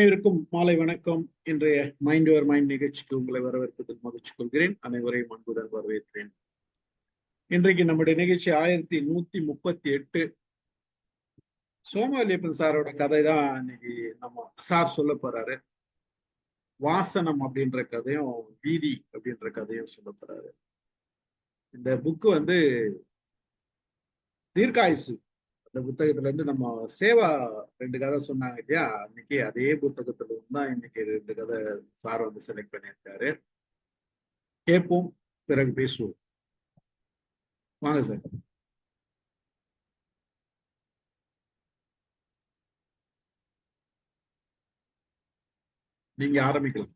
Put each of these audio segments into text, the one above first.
அனைவருக்கும் மாலை வணக்கம். இன்றைய மைண்ட் யுவர் மைண்ட் நிகழ்ச்சிக்கு உங்களை வரவேற்பதில் மகிழ்ச்சி கொள்கிறேன். அனைவரையும் அன்புடன் வரவேற்கிறேன். இன்றைக்கு நம்முடைய நிகழ்ச்சி 1138. சோமவல்லியப்பன் சாரோட கதை தான் இன்னைக்கு நம்ம சார் சொல்ல போறாரு. வாசனம் அப்படின்ற கதையும் வீதி அப்படின்ற கதையும் சொல்ல போறாரு. இந்த புக்கு தீர்க்காயுசு அந்த புத்தகத்துல இருந்து நம்ம சேவா 2 கதை சொன்னாங்க இல்லையா, இன்னைக்கு அதே புத்தகத்துல தான் இன்னைக்கு 2 கதை சார் செலக்ட் பண்ணியிருக்காரு. கேட்போம், பிறகு பேசுவோம். வாங்க சார். நீங்க ஆரம்பிக்கலாம்.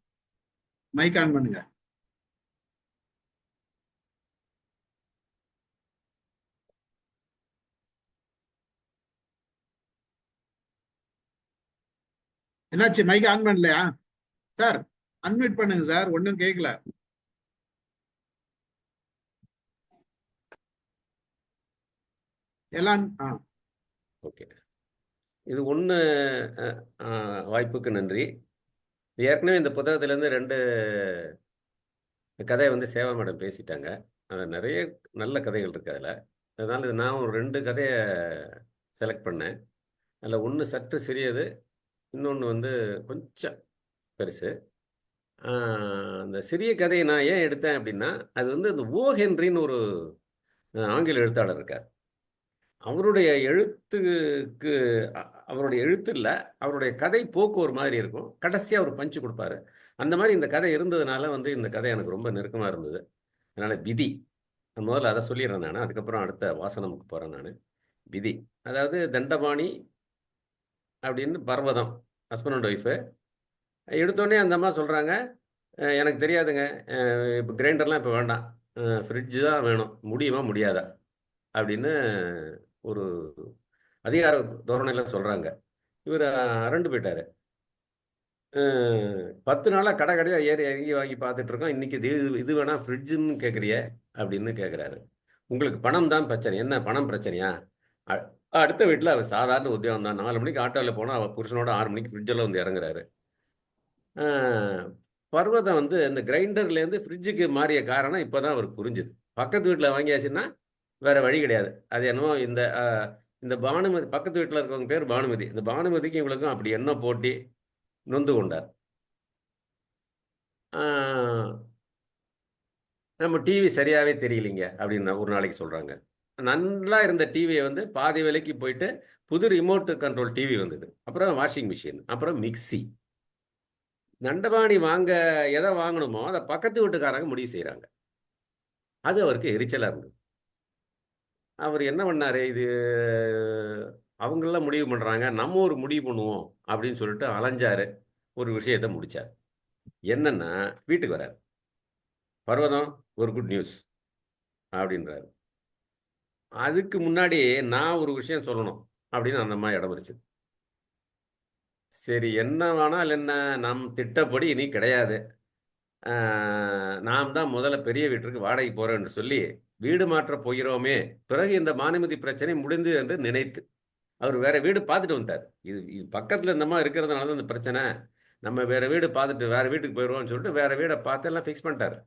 மைக் ஆன் பண்ணுங்க. என்னாச்சு, மைக் ஆன் பண்ணலையா சார்? அன்மியூட் பண்ணுங்க சார், ஒன்னும் கேட்கல. எல்லாம் ஓகே. இது ஒன்று வாய்ப்புக்கு நன்றி. ஏற்கனவே இந்த புத்தகத்திலேருந்து 2 கதையை சேவா மேடம் பேசிட்டாங்க. அதில் நிறைய நல்ல கதைகள் இருக்குது அதில். அதனால் நான் ஒரு 2 கதையை செலக்ட் பண்ணேன். அதில் ஒன்று சற்று சிறியது, இன்னொன்று கொஞ்சம் பெருசு. அந்த சிறிய கதையை நான் ஏன் எடுத்தேன் அப்படின்னா, அது இந்த ஓ ஹென்ரின்னு ஒரு ஆங்கில எழுத்தாளர் இருக்கார். அவருடைய எழுத்துக்கு அவருடைய எழுத்து இல்லை, அவருடைய கதை போக்கு ஒரு மாதிரி இருக்கும். கடைசியாக அவர் பஞ்சு கொடுப்பாரு. அந்த மாதிரி இந்த கதை இருந்ததுனால இந்த கதை எனக்கு ரொம்ப நெருக்கமாக இருந்தது. அதனால் விதி, நான் முதல்ல அதை சொல்லிடுறேன். நான் அதுக்கப்புறம் அடுத்த வாசனமுக்கு போகிறேன். நான் விதி, அதாவது தண்டபாணி அப்படின்னு பர்வதம், ஹஸ்பண்ட் அண்ட் ஒய்ஃபு. எடுத்தோடனே அந்த அம்மா சொல்கிறாங்க, எனக்கு தெரியாதுங்க, இப்போ கிரைண்டர்லாம் இப்போ வேண்டாம், ஃப்ரிட்ஜு தான் வேணும், முடியுமா முடியாதா அப்படின்னு ஒரு அதிகார தோரணையில் சொல்கிறாங்க. இவர் அரண்டு போயிட்டார். 10 நாளாக கடையாக ஏறி இறங்கி வாங்கி பார்த்துட்ருக்கோம். இன்றைக்கி இது வேணாம் ஃப்ரிட்ஜுன்னு கேட்குறிய அப்படின்னு கேட்குறாரு. உங்களுக்கு பணம் தான் பிரச்சனை, என்ன பணம் பிரச்சனையா? அடுத்த வீட்டில் அவர் சாதாரண உத்தியோகம் தான். 4 மணிக்கு ஆட்டோவில் போனால் அவர் புருஷனோட 6 மணிக்கு ஃப்ரிட்ஜெல்லாம் இறங்குறாரு. பர்வதம் இந்த கிரைண்டர்லேருந்து ஃப்ரிட்ஜுக்கு மாறிய காரணம் இப்போ தான் அவருக்கு புரிஞ்சுது. பக்கத்து வீட்டில் வாங்கியாச்சுன்னா வேறு வழி கிடையாது. அது என்னவோ இந்த பானுமதி, பக்கத்து வீட்டில் இருக்கவங்க பேர் பானுமதி, இந்த பானுமதிக்கும் இவளுக்கும் அப்படி என்ன போட்டி, நொந்து கொண்டார். நம்ம டிவி சரியாகவே தெரியலிங்க அப்படின்னு ஒரு நாளைக்கு சொல்கிறாங்க. நல்லா இருந்த டிவியை பாதி விலைக்கு போயிட்டு புது ரிமோட் கண்ட்ரோல் டிவி வந்தது. அப்புறம் வாஷிங் மிஷின், அப்புறம் மிக்சி. தண்டபாணி எதை வாங்கணுமோ அதை பக்கத்து வீட்டுக்காரங்க முடிவு செய்கிறாங்க. அது அவருக்கு எரிச்சலாக இருந்தது. அவர் என்ன பண்ணார், இது அவங்களெலாம் முடிவு பண்ணுறாங்க, நம்ம ஒரு முடிவு பண்ணுவோம் அப்படின்னு சொல்லிட்டு அலைஞ்சார். ஒரு விஷயத்தை முடித்தார். என்னன்னா, வீட்டுக்கு வரார். பர்வதம், ஒரு குட் நியூஸ் அப்படின்றாரு. அதுக்கு முன்னாடி நான் ஒரு விஷயம் சொல்லணும் அப்படின்னு அந்த அம்மா இடம் வச்சு, சரி என்ன வேணால் என்ன, நம் திட்டப்படி இனி கிடையாது, நாம் தான் முதல்ல பெரிய வீட்டுக்கு வாடகை போகிறோம் என்று சொல்லி வீடு மாற்ற போகிறோமே, பிறகு இந்த பானுமதி பிரச்சனை முடிந்து என்று நினைத்து அவர் வேற வீடு பார்த்துட்டு வந்தார். இது பக்கத்தில் இந்த மாதிரி இருக்கிறதுனால தான் இந்த பிரச்சனை, நம்ம வேற வீடு பார்த்துட்டு வேற வீட்டுக்கு போயிடுவோம்னு சொல்லிட்டு வேற வீடை பார்த்து எல்லாம் ஃபிக்ஸ் பண்ணிட்டார்.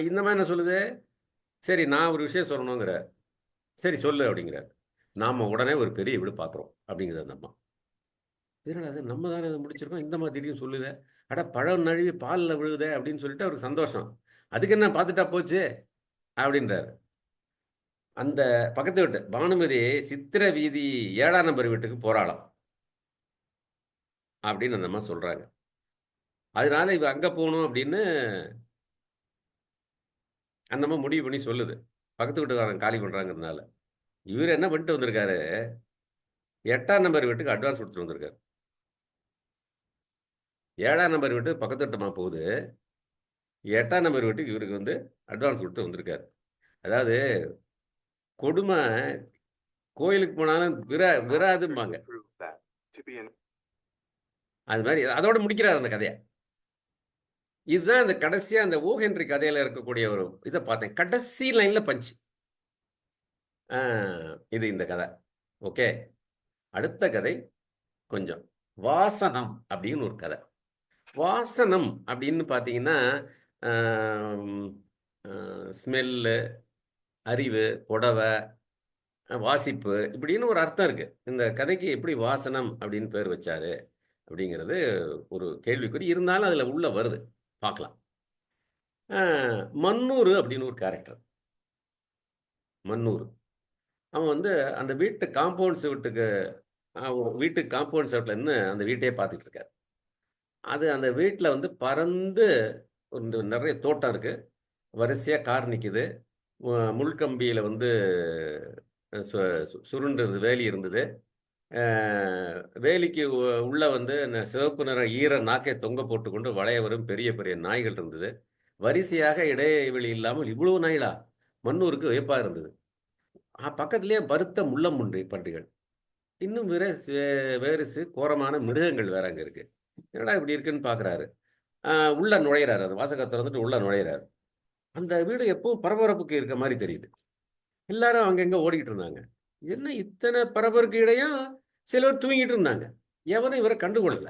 இந்த மாதிரி என்ன சொல்லுது, சரி நான் ஒரு விஷயம் சொல்லணுங்கிற, சரி சொல்லு அப்படிங்கிறார். நாம் உடனே ஒரு பெரிய வீடு பார்க்குறோம் அப்படிங்கிறது அந்த அம்மா. இதனால் அது நம்ம தானே அதை முடிச்சிருக்கோம், இந்த மாதிரி திடீர்னு சொல்லுதே, அட பழம் நழுவி பாலில் விழுதே அப்படின்னு சொல்லிட்டு அவருக்கு சந்தோஷம். அதுக்கு என்ன பார்த்துட்டா போச்சு அப்படின்றார். அந்த பக்கத்து வீட்டு பானுமதி சித்திர வீதி 7ஆம் நம்பர் வீட்டுக்கு போகிறாளாம் அப்படின்னு அந்த அம்மா சொல்கிறாங்க. அதனால இவ அங்கே போகணும் அப்படின்னு அந்த அம்மா முடிவு பண்ணி சொல்லுது. பக்கத்து வீட்டுக்காரன் காலி பண்ணுறாங்கிறதுனால இவர் என்ன பண்ணிட்டு வந்திருக்காரு, 8ஆம் நம்பர் வீட்டுக்கு அட்வான்ஸ் கொடுத்துட்டு வந்திருக்காரு. 7ஆம் நம்பர் வீட்டு பக்கத்து வீட்டமாக போகுது, 8ஆம் நம்பர் வீட்டுக்கு இவருக்கு அட்வான்ஸ் கொடுத்து வந்திருக்காரு. அதாவது கொடுமை கோயிலுக்கு போனாலும் விராதும்பாங்க, அது மாதிரி அதோட முடிக்கிறார் அந்த கதையை. இதுதான் இந்த கடைசியாக அந்த ஓ ஹென்றி கதையில் இருக்கக்கூடிய ஒரு இதை பார்த்தேன். கடைசி லைனில் பஞ்சு. இது இந்த கதை. ஓகே, அடுத்த கதை கொஞ்சம் வாசனம் அப்படின்னு ஒரு கதை. வாசனம் அப்படின்னு பார்த்தீங்கன்னா, ஸ்மெல்லு, அறிவு, புடவ, வாசிப்பு இப்படின்னு ஒரு அர்த்தம் இருக்கு. இந்த கதைக்கு எப்படி வாசனம் அப்படின்னு பேர் வச்சாரு? அப்படிங்கிறது ஒரு கேள்விக்குறி. இருந்தாலும் அதில உள்ள வருது. பார்க்கலாம். அ மன்னூரு அப்படின்னு ஒரு கேரக்டர். மன்னூரு. அவன் வந்து அந்த வீட்டு காம்பவுண்ட் செவுத்துக்கு வீட்டுக்கு காம்பவுண்ட் செவுத்துல நின்னு அந்த வீட்டையே பார்த்துட்டு இருக்காரு. அந்த வீட்ல வந்து பறந்து நெறைய தோட்டம் இருக்கு. வரிசையா கார் நிக்குது. முள்கம்பியில வந்து சு சுருண்டு வேலி இருந்தது. அ வேலிக்கு உள்ள வந்து சிவப்பு நிற ஈர நாக்கை தொங்க போட்டுக்கொண்டு வளைய வரும் பெரிய பெரிய நாய்கள் இருந்தது. வரிசையாக இடைவெளி இல்லாமல் இவ்வளவு நாய்களா? மன்னூருக்கு வியப்பா இருந்தது. பக்கத்திலேயே பருத்த முள்ளம்பன்றி பன்றிகள். இன்னும் வேறு கோரமான மிருகங்கள் வேற அங்க இருக்கு. என்னடா இப்படி இருக்குன்னு பார்க்குறாரு. உள்ள நுழையிறாரு. அந்த வாசகத்த தொறந்துட்டு உள்ள நுழையிறாரு. அந்த வீடு எப்பவும் பரபரப்புக்கு இருக்க மாரி தெரியுது. எல்லாரும் அங்கங்க ஓடிக்கிட்டு இருந்தாங்க. என்ன இத்தன பரபரப்புக்கு இடையும் சிலர் தூங்கிட்டு இருந்தாங்க. எவனும் இவர கண்டுகொள்ளல.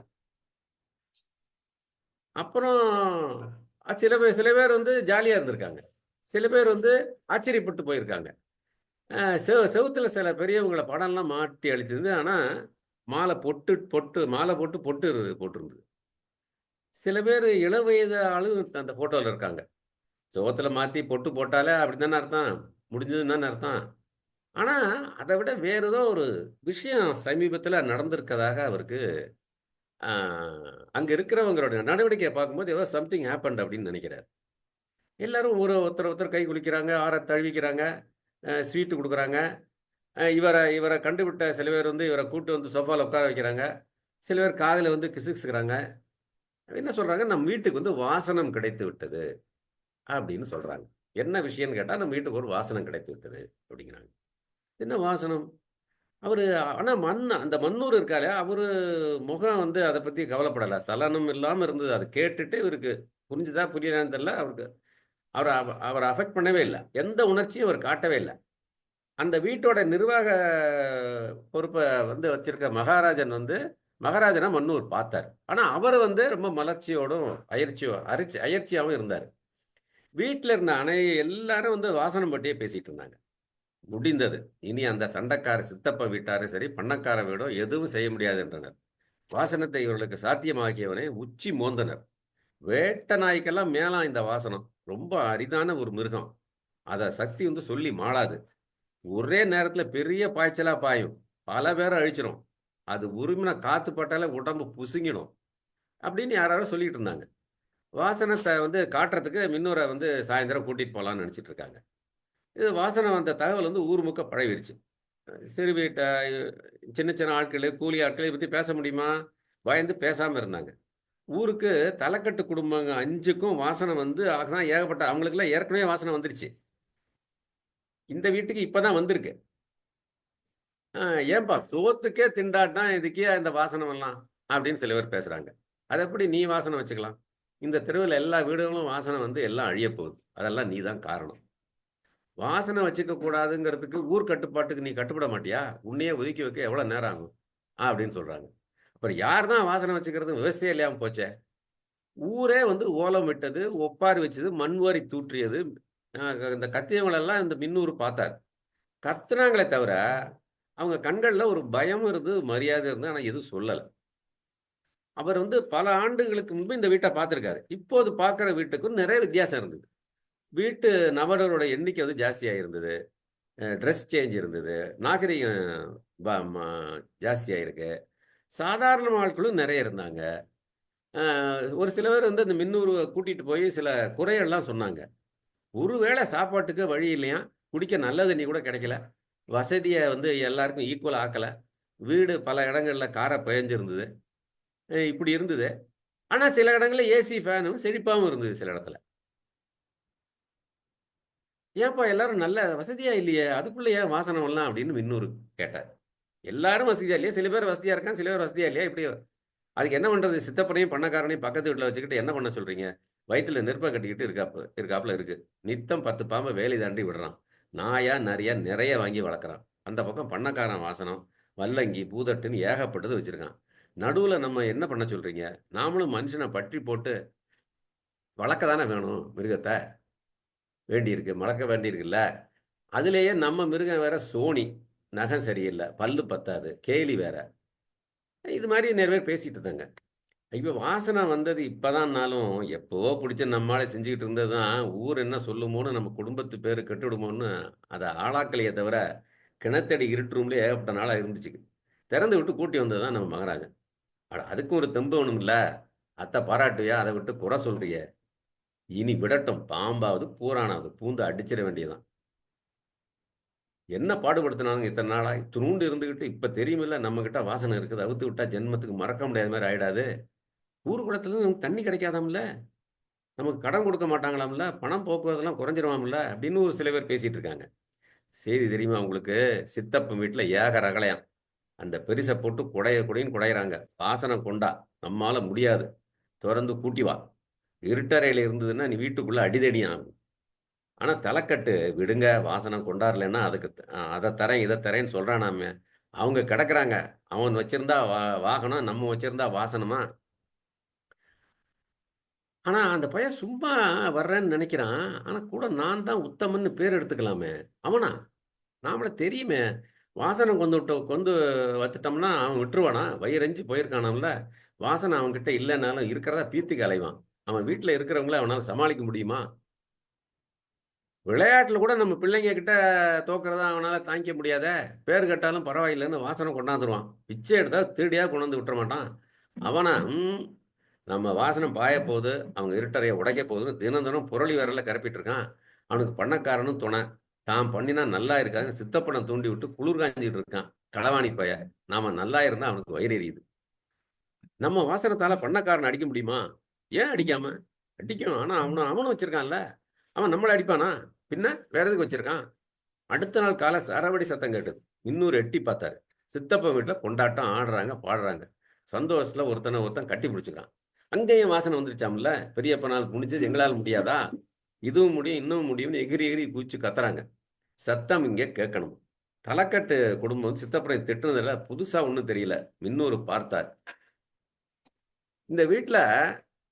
அப்புறம் சில பேர் வந்து ஜாலியா இருந்திருக்காங்க. சில பேர் வந்து ஆச்சரியப்பட்டு போயிருக்காங்க. செவுத்துல சில பெரியவங்கள படம்லாம் மாட்டி அழிச்சிருந்து. ஆனா, மாலை போட்டு பொட்டு போட்டிருந்தது. சில பேரு இளவயது ஆளு அந்த ஃபோட்டோல இருக்காங்க. சுவத்துல மாத்தி பொட்டு போட்டாலே அப்படித்தானே அர்த்தம். முடிஞ்சதுன்னு தானே அர்த்தம். ஆனா, அத விட வேற ஏதோ ஒரு விஷயம் சமீபத்தில நடந்திருக்கதாக அவருக்கு அ அங்க இருக்கிறவங்களுடைய நடவடிக்கைய பார்க்கும்போது ஏதோ சம்திங் ஹேப்பன்ட் அப்படின்னு நெனைக்கிறாரு. எல்லாரும் ஒருத்தர் கை குலுக்கிறாங்க, ஆற தழுவிக்கிறாங்க, ஸ்வீட் குடுக்குறாங்க. இவர இவர கண்டுபிடித்த சில பேர் வந்து இவர கூட்டு வந்து சோஃபால உட்கார வைக்கிறாங்க. சில பேர் காதுல வந்து கிசுகிசுக்கிறாங்க. என்ன சொல்றாங்க, "நம் வீட்டுக்கு வந்து வாசனம் கிடைத்து விட்டது" அப்படின்னு சொல்றாங்க. என்ன விஷயம்ன்னு கேட்டா, "நம்ம வீட்டுக்கு ஒரு வாசனம் கிடைத்து விட்டது" அப்படிங்கிறாங்க. என்ன வாசனம்? அவரு ஆனா அந்த மன்னூர் இருக்காரே, அவரு முகம் வந்து அத பத்தி கவலைப்படல. சலனம் இல்லாம இருந்தது. அத கேட்டுட்டு இவருக்கு புரிஞ்சுதா, புரியலையான்னு தெரியல. அவர அஃபெக்ட் பண்ணவே இல்ல. எந்த உணர்ச்சியும் அவர் காட்டவே இல்ல. அந்த வீட்டோட நிர்வாக பொறுப்ப வந்து வச்சிருக்க மகாராஜன மன்னூர் பார்த்தாரு. ஆனா அவரு வந்து ரொம்ப மலர்ச்சியோடும், அயர்ச்சியாவும் இருந்தாரு. வீட்ல இருந்த எல்லாரும் வந்து வாசனம் பத்தியே பேசிட்டு இருந்தாங்க. முடிந்தது. இனி அந்த சண்டைக்கார சித்தப்பா வீட்டாரும் சரி, பண்ணக்கார வீடும் எதுவும் செய்ய முடியாது என்றனர். வாசனத்தை இவர்களுக்கு சாத்தியமாக்கியவனை உச்சி மோந்தனர். வேட்ட நாய்க்கெல்லாம் மேலாம் இந்த வாசனம். ரொம்ப அரிதான ஒரு மிருகம். அத சக்தி வந்து சொல்லி மாளாது. ஒரே நேரத்துல பெரிய பாய்ச்சலா பாயும். பல பேர அழிச்சிரும். அது உருமின காத்து பட்டாலே உடம்பு புசுங்கிடும். அப்படின்னு யாராரோ சொல்லிட்டு இருந்தாங்க. வாசனத்த வந்து காட்டுறதுக்கு மின்னூர வந்து சாயந்தரம் கூட்டிட்டு போலான்னு நெனச்சிட்டு இருக்காங்க. இது வாசன வந்த தகவல் வந்து ஊர் முக்க பரவிருச்சு. சிறு வீட்ட சின்ன சின்ன ஆட்களு, கூலி ஆட்கள இத பத்தி பேச முடியுமா? பயந்து பேசாம இருந்தாங்க. ஊருக்கு தலக்கட்டு குடும்பங்க 5க்கும் வாசன வந்து அதான் ஏகப்பட்ட அவங்களுக்கெல்லாம் ஏற்கனவே வாசன வந்துருச்சு. இந்த வீட்டுக்கு இப்ப தான் வந்திருக்கு. "ஆ ஏன்பா சோத்துக்கே திண்டாட்டம், இதுக்கு ஏன் இந்த வாசனமெல்லாம்?" அப்படின்னு சில பேர் பேசுறாங்க. "அது எப்படி நீ வாசன வச்சுக்கலாம்? இந்த தெருவுல எல்லா வீடுகளும் வாசன வந்து எல்லாம் அழியப் போகுது. அதெல்லாம் நீ தான் காரணம். வாசன வச்சுக்க கூடாதுங்கிறதுக்கு ஊர் கட்டுப்பாட்டுக்கு நீ கட்டுப்பட மாட்டியா? உன்னையே ஒதுக்கி வைக்க எவ்வளோ நேரம் ஆகும்?" அப்படின்னு சொல்றாங்க. அப்புறம் யார் தான் வாசன வச்சுக்கிறது விவசாயம் இல்லாம போச்சே! ஊரே வந்து ஓலம் விட்டது, ஒப்பாரி வச்சது, மண்வாரி தூற்றியது. அ இந்த கத்தியவங்களெல்லாம் இந்த மின்னூர் பார்த்தார். கத்துனாங்களே தவிர, அவங்க கண்கள்ல ஒரு பயமும் இருந்தது, மரியாதை இருந்தது. ஆனா எதுவும் சொல்லல. அவர் வந்து பல ஆண்டுகளுக்கு முன்பு இந்த வீட்ட பார்த்திருக்காரு. இப்போது பார்க்கிற வீட்டுக்கும் நிறைய வித்தியாசம் இருந்தது. வீட்டு நபர்களோட எண்ணிக்கை வந்து ஜாஸ்தியா இருந்தது. ட்ரெஸ் சேஞ்ச் இருந்தது. நாகரீகம் ப ம ஜாஸ்தியா இருக்கு. சாதாரண ஆட்களும் நெறைய இருந்தாங்க. அ ஒரு சில பேர் வந்து அந்த மின்னூர கூட்டிட்டு போய் சில குறைகள்லாம் சொன்னாங்க. ஒருவேள சாப்பாட்டுக்கு வழி இல்லையாம். குடிக்க நல்ல தண்ணி கூட கிடைக்கல. வசதிய வந்து எல்லாருக்கும் ஈக்குவலா ஆக்கல. வீடு பல இடங்கள்ல காரா பெயஞ்சிருந்தது. இப்படி இருந்தது. ஆனா சில இடங்கள்ல ஏசி, ஃபேனும் செழிப்பாவும் இருந்தது சில இடத்துல. "ஏன்பா எல்லாரும் நல்ல வசதியா இல்லையே, அதுக்குள்ள ஏன் வாசனை வரலாம்?" அப்படின்னு மின்னூரு கேட்டார். எல்லாரும் வசதியா இல்லையா? சில பேர் வசதியா இருக்காங்க, சில பேர் வசதியா இல்லையா? இப்படி அதுக்கு என்ன பண்றது? சித்தப்பனையும், பண்ணக்காரனையும் பக்கத்து வீட்ல வச்சுக்கிட்டு என்ன பண்ண சொல்றீங்க? வயித்துல நெருப்ப கட்டிக்கிட்டு இருக்காப்புல இருக்கு. நித்தம் 10 பாம்ப வேலி தாண்டி விடுறான். நாயா, நரியா நிறைய வாங்கி வளர்க்குறான். அந்த பக்கம் பண்ணக்காரன் வாசனம், வல்லங்கி, பூதட்டுன்னு ஏகப்பட்டது வச்சிருக்கான். நடுவுல நம்ம என்ன பண்ண சொல்றீங்க? நாமளும் மனுஷன பற்றி போட்டு வளர்க்க தானே வேணும் மிருகத்த. வேண்டியிருக்கு. வளர்க்க வேண்டியிருக்குல்ல. அதிலேயே நம்ம மிருகம் வேற சோனி. நகம் சரியில்ல. பல்லு பத்தாது. கேலி வேற. இது மாரி நெறைய பேர் பேசிட்டு இருந்தாங்க. இப்ப வாசனை வந்தது இப்பதான்னாலும், எப்பவோ புடிச்சு நம்மாளே செஞ்சுக்கிட்டு இருந்தது தான், ஊர் என்ன சொல்லுமோன்னு, நம்ம குடும்பத்து பேரு கெட்டுடுமோன்னு, அத ஆளாக்கலையே தவிர, கிணத்தடி இருட்டு ரூம்லயே ஏகப்பட்ட நாளா இருந்துச்சு. திறந்து விட்டு கூட்டி வந்தது தான் நம்ம மகராஜன். அட அதுக்கும் ஒரு தெம்பு வேணும்ல. அத்த பாராட்டுவியா? அத விட்டு குறை சொல்றியே! இனி விடட்டும். பாம்பாவது, பூரானாவது பூந்து அடிச்சிற வேண்டியது தான். என்ன பாடுபடுத்துனானுங்க இத்தன நாளா? இத்துணூண்டு இருந்துகிட்டு, இப்ப தெரியுமில்ல நம்மகிட்ட வாசனை இருக்குது. அவுத்து விட்டா ஜென்மத்துக்கு மறக்க முடியாத மாரி ஆயிடாது. ஊர் குளத்துல நமக்கு தண்ணி கிடைக்காதாம்ல? நமக்கு கடன் கொடுக்க மாட்டாங்களாம்ல? பணம் போக்குவரத்துலாம் குறைஞ்சிருமாம்ல? அப்படின்னு ஒரு சில பேர் பேசிட்டு இருக்காங்க. செய்தி தெரியுமா உங்களுக்கு? சித்தப்பன் வீட்ல ஏக ரகளையாம். அந்த பெரிச போட்டு குடைய குடைன்னு குடையறாங்க. வாசன கொண்டா. நம்மால முடியாது. தொறந்து கூட்டி வா. இருட்டறையில இருந்ததுன்னா, நீ வீட்டுக்குள்ள அடிதடியாம். ஆனா தலக்கட்டு விடுங்க. வாசனம் கொண்டாரலன்னா, அதுக்கு அத தரேன், இத தரேன்னு சொல்றானாமே. அவங்க கிடக்குறாங்க. அவன் வச்சிருந்தா வாகனம், நம்ம வச்சிருந்தா வாசனமா? ஆனா, அந்த பையன் சும்மா வர்றேன்னு நெனைக்கிறான். ஆனா, கூட நான் தான் உத்தமன்னு பேர் எடுத்துக்கலாமே! அவனா? நாமள தெரியுமே! வாசன கொந்து வத்துட்டோம்னா, அவன் விட்டுருவானா? வயிறெஞ்சு போயிருக்கானாம்ல. வாசன அவன்கிட்ட இல்லன்னாலும் இருக்கிறத பீத்திக்க அலைவான். அவன் வீட்ல இருக்கிறவங்கள அவனால சமாளிக்க முடியுமா? விளையாட்டுல கூட நம்ம பிள்ளைங்க கிட்ட தோக்குறத அவனால தாங்கிக்க முடியாதே! பேர் கெட்டாலும் பரவாயில்லன்னு வாசன கொண்டாந்துருவான். பிச்சை எடுத்தா திருடியா கொண்டாந்து விட்டுற மாட்டான். அவனா? நம்ம வாசனம் பாயப்போது, அவங்க இருட்டறைய உடைக்கப் போகுதுன்னு தினம் தினம் புரளி விரல்ல கெளப்பிட்டு இருக்கான். அவனுக்கு பண்ணக்காரனும் துணை. தான் பண்ணினா நல்லா இருக்காதுன்னு சித்தப்பன தூண்டி விட்டு குளிர் காய்ஞ்சுட்டு இருக்கான். களவாணி பய. நாம நல்லா இருந்தா அவனுக்கு வயிறு எரியுது. நம்ம வாசனத்தால பண்ணக்காரன அடிக்க முடியுமா? ஏன் அடிக்காம? அடிக்கும். ஆனா அவனும் வச்சிருக்கான்ல. அவன் நம்மள அடிப்பானா? பின்ன வேற எதுக்கு வச்சிருக்கான்? அடுத்த நாள் காலை சரவெடி சத்தம் கேட்டது. இன்னூர் எட்டி பார்த்தாரு. சித்தப்பன் வீட்ல கொண்டாட்டம் ஆடுறாங்க, பாடுறாங்க. சந்தோஷத்துல ஒருத்தன ஒருத்தன் கட்டி பிடிச்சுக்கிறான். அங்கேயும் வாசனை வந்துருச்சாம்ல. பெரியப்பனால் முடிஞ்சது எங்களால முடியாதா? இதுவும் முடியும், இன்னும் முடியும்னு எகிறி எகிறி குதிச்சு கத்துறாங்க. சத்தம் இங்க கேட்கணும். தலக்கட்டு குடும்பம் சித்தப்பனை திட்டுனதுல புதுசா ஒண்ணும் தெரியல. மின்னூர் பார்த்தார். இந்த வீட்ல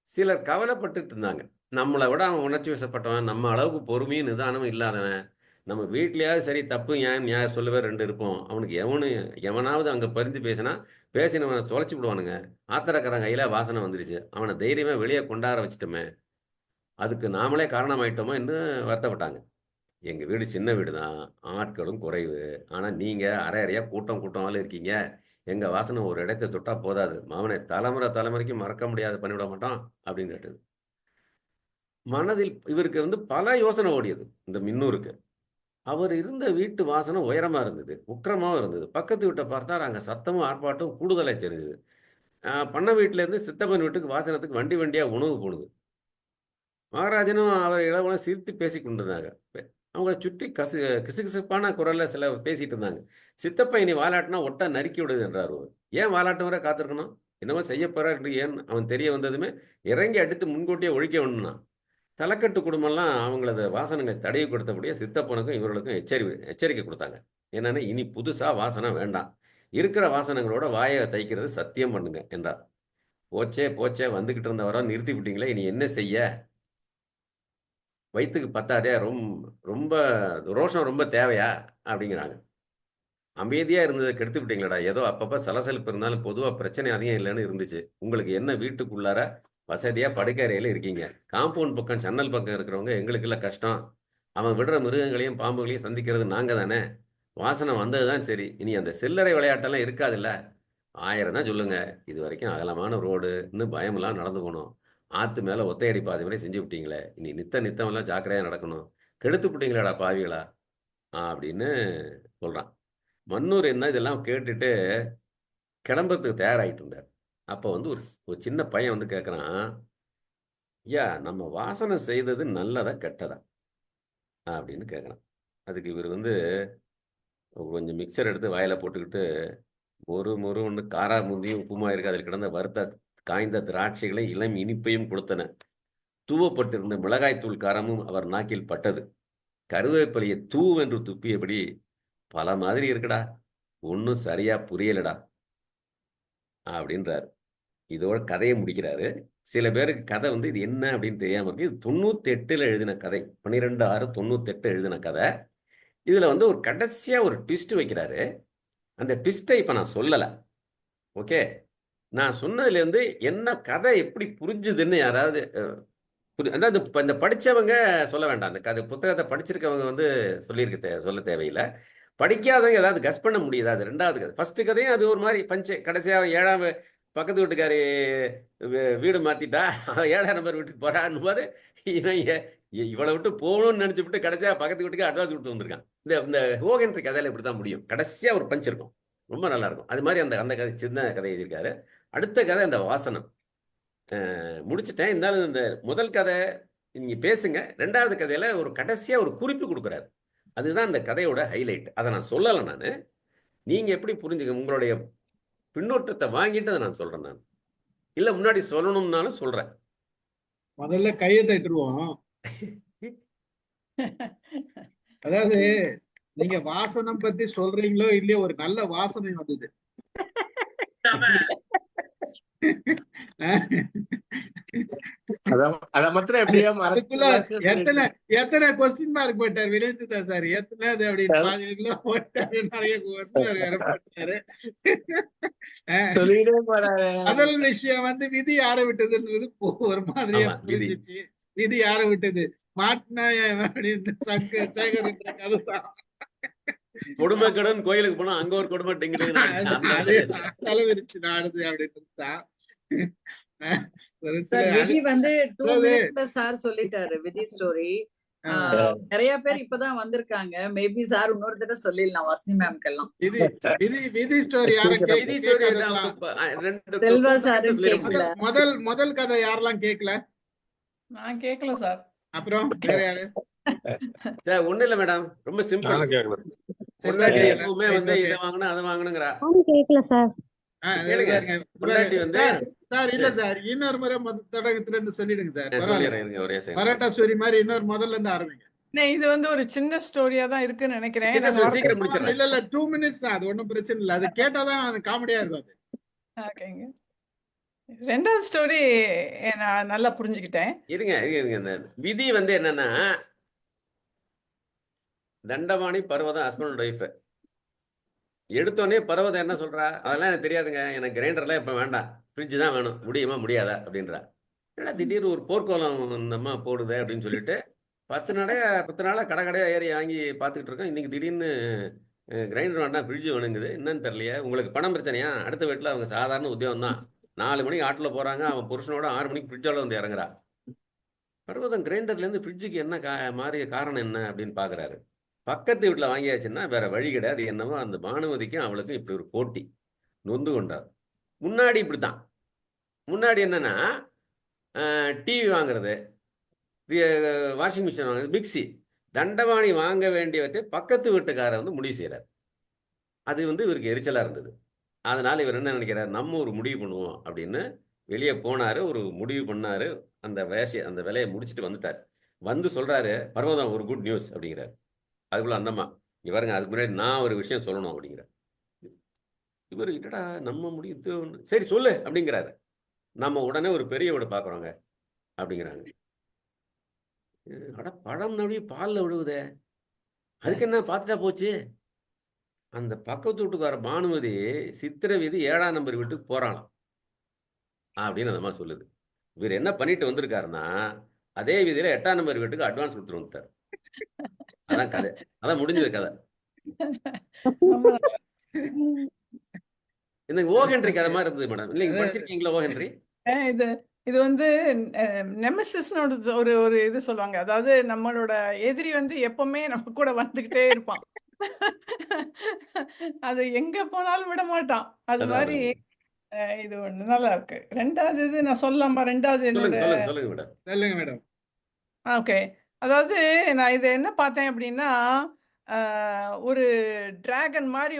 சிலர் கவலைப்பட்டுட்டு இருந்தாங்க. நம்மள விட அவன் உணர்ச்சி வசப்பட்டவன். நம்ம அளவுக்கு பொறுமையும், நிதானமும் இல்லாதவன். நம்ம வீட்லயாவது சரி தப்பு, நியாயம் சொல்ல பேர் 2 இருப்போம். அவனுக்கு எவனாவது அங்க பரிந்து பேசினா, பேசினவன தொலைச்சு விடுவானுங்க. ஆத்திரக்காரன் கையில வாசனை வந்துருச்சு. அவன தைரியமா வெளிய கொண்டார வச்சுட்டோமே! அதுக்கு நாமளே காரணமாயிட்டோமோ என்று வருத்தப்பட்டாங்க. எங்க வீடு சின்ன வீடு தான். ஆட்களும் குறைவு. ஆனா நீங்க அறை அறையா கூட்டம் கூட்டமால இருக்கீங்க. எங்க வாசனை ஒரு இடத்த தொட்டா போதாது. மவனே தலைமுறை தலைமுறைக்கு மறக்க முடியாத பண்ணிவிட மாட்டோம் அப்படின்னு கேட்டது. மனதில் இவருக்கு பல யோசனை ஓடியது. இந்த மின்னூருக்கு. அவர் இருந்த வீட்டு வாசனை உயரமா இருந்தது. உக்கிரமாவும் இருந்தது. பக்கத்து வீட்ட பார்த்தார் அங்க சத்தமும், ஆர்ப்பாட்டமும் கூடுதலா தெரிஞ்சது. பண்ண வீட்லேருந்து சித்தப்பன் வீட்டுக்கு வாசனத்துக்கு வண்டி வண்டியா உணவு போடுது. மகாராஜனும் அவர் இளவலும் சிரித்து பேசிக் கொண்டிருந்தாங்க. அவங்கள சுற்றி கிசுகிசுப்பான குரல்ல சிலர் பேசிட்டு இருந்தாங்க. "சித்தப்பா இனி வாலாட்டுனா ஒட்டா நறுக்கி விடுது" என்றார் ஒருவர். "ஏன் வாலாட்டும் வரை காத்திருக்கணும்? என்னமோ செய்யப் போறார் என்று ஏன் அவன் தெரிய வந்ததுமே, இறங்கி அடித்து முன்கூட்டியே ஒழிக்க வேண்டும்னான்." தலக்கட்டு குடும்பம்லாம் அவங்களது வாசனங்கள தடவி கொடுத்தபடியே சித்தப்பனுக்கும் இவர்களுக்கும் எச்சரிக்கை குடுத்தாங்க. என்னன்னா, "இனி புதுசா வாசன வேண்டாம். இருக்கிற வாசனங்களோட வாய தைக்கிறது சத்தியம் பண்ணுங்க" என்றார். "போச்சே, போச்சே வந்துகிட்டு இருந்தவர நிறுத்தி விட்டீங்களே, இனி என்ன செய்ய? வயித்துக்கு பத்தாதே! ரொம்ப ரோஷம் ரொம்ப தேவையா?" அப்படிங்கிறாங்க. "அமைதியா இருந்தத கெடுத்து விட்டீங்களேடா! ஏதோ அப்பப்ப சலசலப்பு இருந்தாலும் பொதுவா பிரச்சனை அதிகம் இல்லன்னு இருந்துச்சு. உங்களுக்கு என்ன வீட்டுக்குள்ளார வசதியா படுக்கை அறையில இருக்கீங்க. காம்பவுண்ட் பக்கம், ஜன்னல் பக்கம் இருக்கிறவங்க எங்களுக்குல்ல கஷ்டம். அவன் விடுற மிருகங்களையும், பாம்புகளையும் சந்திக்கிறது நாங்க தானே! வாசனை வந்தது தான் சரி. இனி அந்த சில்லறை விளையாட்டெல்லாம் இருக்காதுல்ல. 1000 தான் சொல்லுங்க. இதுவரைக்கும் அகலமான ரோடு, இன்னும் பயமில்லாம நடந்து போணும். ஆத்து மேல ஒத்தையடி பாதை மாரி செஞ்சு விட்டீங்களே! இனி நித்தமெல்லாம் ஜாக்கிரதையா நடக்கணும். கெடுத்து புட்டீங்களேடா பாவிகளா!" அப்படின்னு சொல்றான். மன்னூர் என்ன இதெல்லாம் கேட்டுட்டு கிளம்புறதுக்கு தயாராகிட்டு இருந்தார். அப்போ ஒரு சின்ன பையன் கேட்குறான், "ஐயா நம்ம வாசனை செய்தது நல்லதா? கெட்டதா?" அப்படின்னு கேட்குறான். அதுக்கு இவரு கொஞ்சம் மிக்ஸர் எடுத்து வாயில போட்டுக்கிட்டு, மொறு மொறுன்னு காரா பூந்தியும், உப்புமா இருக்கு. அதில் கிடந்த வறுத்த காய்ந்த திராட்சைகளை இளம் இனிப்பையும் கொடுத்தன. தூவப்பட்டிருந்த மிளகாய் தூள் காரமும் அவர் நாக்கில் பட்டது. கருவேப்பிலையை தூவென்று துப்பியபடி, "பல மாதிரி இருக்குடா. ஒண்ணும் சரியா புரியலடா." அப்படின்றாரு. இதோட கதையை முடிக்கிறாரு. சில பேருக்கு கதை வந்து இது என்ன அப்படின்னு தெரியாம இருக்கு. இது 98ல எழுதின கதை. 12/6/98 எழுதின கதை. இதுல வந்து ஒரு கடைசியா ஒரு ட்விஸ்ட் வைக்கிறாரு. அந்த ட்விஸ்ட்டை இப்ப நான் சொல்லல. ஓகே. நான் சொன்னதுலேருந்து என்ன கதை எப்படி புரிஞ்சுதுன்னு யாராவது அதாவது இப்ப இந்த படிச்சவங்க சொல்ல வேண்டாம். அந்த கதை புத்தகத்தை படிச்சிருக்கவங்க வந்து சொல்ல தேவையில்லை. படிக்காதவங்க ஏதாவது கஸ் பண்ண முடியுதா? அது 2வது கதை. ஃபர்ஸ்ட் கதையும் அது ஒரு மாதிரி பஞ்சு. கடைசியா 7ஆம் பக்கத்து வீட்டுக்காரி வீடு மாத்திட்டா, 7ஆம் நம்பர் வீட்டுக்கு போறான்னு போது இவன் இவளை விட்டு போகணும்னு நினைச்சுட்டு கடைசியா பக்கத்து வீட்டுக்கு அட்வான்ஸ் கொடுத்து வந்திருக்கான். இந்த ஹோகன்ட்ரி கதையில இப்படித்தான் முடியும். கடைசியா ஒரு பஞ்ச் இருக்கும். ரொம்ப நல்லா இருக்கும். அது மாதிரி அந்த அந்த கதை சின்ன கதை எழுதியிருக்காரு. அடுத்த கதை அந்த வாசனம். முடிச்சுட்டேன். இருந்தாலும் இந்த முதல் கதை நீங்க பேசுங்க. 2வது கதையில ஒரு கடைசியா ஒரு குறிப்பு கொடுக்குறாரு. அதுதான் அந்த கதையோட ஹைலைட். அதை நான் சொல்லலை நான். நீங்க எப்படி புரிஞ்சுக்க உங்களுடைய பின்னோட்டத்தை வாங்கிட்டு அதை நான் சொல்றேன் நான். இல்ல முன்னாடி சொல்லணும்னாலும் சொல்றேன். முதல்ல கையை தட்டுருவோம். அதாவது நீங்க வாசனம் பத்தி சொல்றீங்களோ இல்லையோ, ஒரு நல்ல வாசனை வந்தது. அத மாத்திரம் எப்படியா அதுக்குள்ள எத்தனை கொஸ்டின் மார்க் போட்டார் விளையாட்டுதா சார்? எத்தனை அது அப்படின்னு பாதிக்குள்ள போட்டாரு. நிறைய கொஸ்டின் வேற போட்டாரு. முதல் விஷயம் வந்து விதி யார விட்டதுன்றது ஒரு மாதிரியா புரிஞ்சிச்சு. விதி யார விட்டது? மாட்டினா அப்படின்னு சேகர் என்ற கதைதான். கொடுமைக்கடன் கோயிலுக்கு போனா அங்க ஒரு கொடுமை தலைவிரிச்சு நாடுது அப்படின்னு. விதி வந்து 2 minutesல சார் சொல்லிட்டாரு விதி ஸ்டோரி. நிறைய பேர் இப்பதான் வந்திருக்காங்க. மேபி சார் இன்னொரு தடவை சொல்லிடலாம் வசனி மேம்க்கெல்லாம். விதி ஸ்டோரி செல்வா சார் கேட்கல. முதல் கதை யாரெல்லாம் கேட்கல? நான் கேட்கல சார். அப்புறம் வேற யாரு? சார் ஒண்ணு இல்ல மேடம், ரொம்ப சிம்பிள். எப்பவுமே வந்து இதை வாங்கணும் அதை வாங்கணுங்கிறா. கேட்கல சார். சார் இல்ல சார், இன்னொரு முறை தொடக்கத்துல இருந்து சொல்லிடுங்க சார். பரோட்டா ஸ்டோரி மாதிரி இன்னொரு முதல்ல இருந்து ஆரம்பிங்க. இது வந்து ஒரு சின்ன ஸ்டோரியா தான் இருக்குன்னு நினைக்கிறேன். இல்ல இல்ல 2 minutes தான், அது ஒண்ணும் பிரச்சனை இல்ல. அது கேட்டாதான் காமெடியா இருக்கும் அது. ஓகேங்க. 2வது ஸ்டோரி நான் நல்லா புரிஞ்சுக்கிட்டேன். இருங்க இந்த விதி வந்து என்னன்னா, தண்டபாணி பர்வதம் ஹஸ்பண்ட் ஒய்ஃப். எடுத்தோடனே பர்வதம் என்ன சொல்றா? அதெல்லாம் எனக்கு தெரியாதுங்க, எனக்கு கிரைண்டர்லாம் இப்ப வேண்டாம், ஃப்ரிட்ஜ் தான் வேணும், முடியுமா முடியாதா அப்படின்றா. ஏன்னா திடீர்னு ஒரு போர்க்கோலம் இந்த அம்மா போடுது அப்படின்னு சொல்லிட்டு 10 நாளா கடையா ஏறி வாங்கி பார்த்துக்கிட்டு இருக்கோம். இன்னைக்கு திடீர்னு கிரைண்டர் வேண்டாம் ஃப்ரிட்ஜ் வேணுங்குது. என்னன்னு தெரியலையே. உங்களுக்கு பணம் பிரச்சனையா? அடுத்த வீட்டில் அவங்க சாதாரண உத்தியோகம் தான். 4 மணிக்கு ஆட்டில் போறாங்க, அவன் புருஷனோட 6 மணிக்கு ஃப்ரிட்ஜோட வந்து இறங்குறா. பர்வதம் கிரைண்டர்லேருந்து ஃப்ரிட்ஜுக்கு என்ன மாறிய காரணம் என்ன அப்படின்னு பார்க்குறாரு. பக்கத்து வீட்டில் வாங்கியாச்சுன்னா வேற வழி கிடையாது. என்னவோ அந்த பானுமதிக்கும் அவளுக்கும் இப்படி ஒரு போட்டி. நொந்து கொண்டார். முன்னாடி இப்படித்தான். முன்னாடி என்னன்னா டிவி வாங்குறது, வாஷிங் மிஷின் வாங்குறது, மிக்சி, தண்டபாணி வாங்க வேண்டியவற்றை பக்கத்து வீட்டுக்காரர் வந்து முடிவு செய்கிறார். அது வந்து இவருக்கு எரிச்சலாக இருந்தது. அதனால் இவர் என்ன நினைக்கிறார், நம்ம ஒரு முடிவு பண்ணுவோம் அப்படின்னு வெளியே போனார். ஒரு முடிவு பண்ணார். அந்த வேலையை முடிச்சுட்டு வந்துட்டார். வந்து சொல்கிறாரு, பர்வதம் ஒரு குட் நியூஸ் அப்படிங்கிறார். அதுக்குள்ள அந்தம்மா, இவருங்க அதுக்கு முன்னாடி நான் ஒரு விஷயம் சொல்லணும் அப்படிங்கிற. இவர் கிட்டடா நம்ம முடிவு, சரி சொல்லு அப்படிங்கிறாரு. நம்ம உடனே ஒரு பெரிய வீடு பார்க்குறோங்க அப்படிங்கிறாங்க. அட பழம் நடி பாலில் விழுவுதே, அதுக்கு என்ன பார்த்துட்டா போச்சு. அந்த பக்கத்து வீட்டுக்கார பானுமதி சித்திரை வீதி 7ஆம் நம்பர் வீட்டுக்கு போறாளாம் அப்படின்னு அந்த அம்மா சொல்லுது. இவர் என்ன பண்ணிட்டு வந்திருக்காருன்னா, அதே வீதியில 8ஆம் நம்பர் வீட்டுக்கு அட்வான்ஸ் கொடுத்துட்டு வந்துட்டார். அதான் கதை. அதான் முடிஞ்சது கதை. இந்த ஓஹென்றி கதை மாதிரி இருந்தது மேடம். இல்லைங்க, படிச்சிருக்கீங்களா ஓஹென்றி? இது வந்து நெமசிஸ்னோட ஒரு இது சொல்லுவாங்க. அதாவது நம்மளோட எதிரி வந்து எப்பவுமே நம்ம கூட வந்துகிட்டே இருப்பான். அது எங்க போனாலும் விட மாட்டான். அது மாதிரி இது ஒண்ணு நல்லா இருக்கு. 2வது இது நான் சொல்லலாமா? 2வது சொல்லுங்க மேடம். ஓகே. அதாவது நான் இதை என்ன பார்த்தேன் அப்படின்னா, ஒரு டிராகன் மாதிரி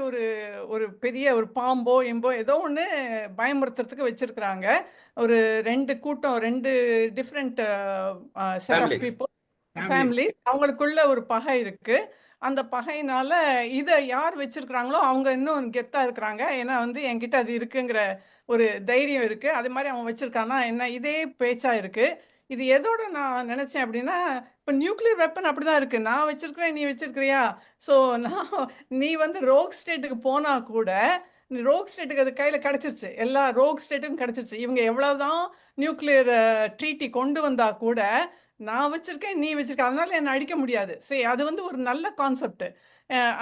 ஒரு பெரிய ஒரு பாம்போ எம்போ ஏதோ ஒன்று பயமுறுத்துறதுக்கு வச்சிருக்கிறாங்க. ஒரு 2 கூட்டம், 2 different set of people, family, அவங்களுக்குள்ள ஒரு பகை இருக்கு. அந்த பகையினால இத யார் வச்சிருக்கிறாங்களோ அவங்க இன்னும் கெத்தா இருக்கிறாங்க. ஏன்னா வந்து என்கிட்ட அது இருக்குங்கிற ஒரு தைரியம் இருக்கு. அது மாதிரி அவன் வச்சிருக்கானா என்ன இதே பேச்சா இருக்கு. இது எதோட நான் நினைச்சேன் அப்படின்னா, இப்ப நியூக்ளியர் வெப்பன் அப்படிதான் இருக்கு. நான் வச்சிருக்கிறேன், நீ வச்சிருக்கிறியா? ஸோ நான் நீ வந்து ரோக் ஸ்டேட்டுக்கு போனா கூட ரோக் ஸ்டேட்டுக்கு அது கையில கிடைச்சிருச்சு. எல்லா ரோக் ஸ்டேட்டுக்கும் கிடைச்சிருச்சு. இவங்க எவ்வளவுதான் நியூக்ளியர் ட்ரீட்டி கொண்டு வந்தா கூட நான் வச்சிருக்கேன், நீ வச்சிருக்க. அதனால என்ன அடிக்க முடியாது. சரி, அது வந்து ஒரு நல்ல கான்செப்ட்.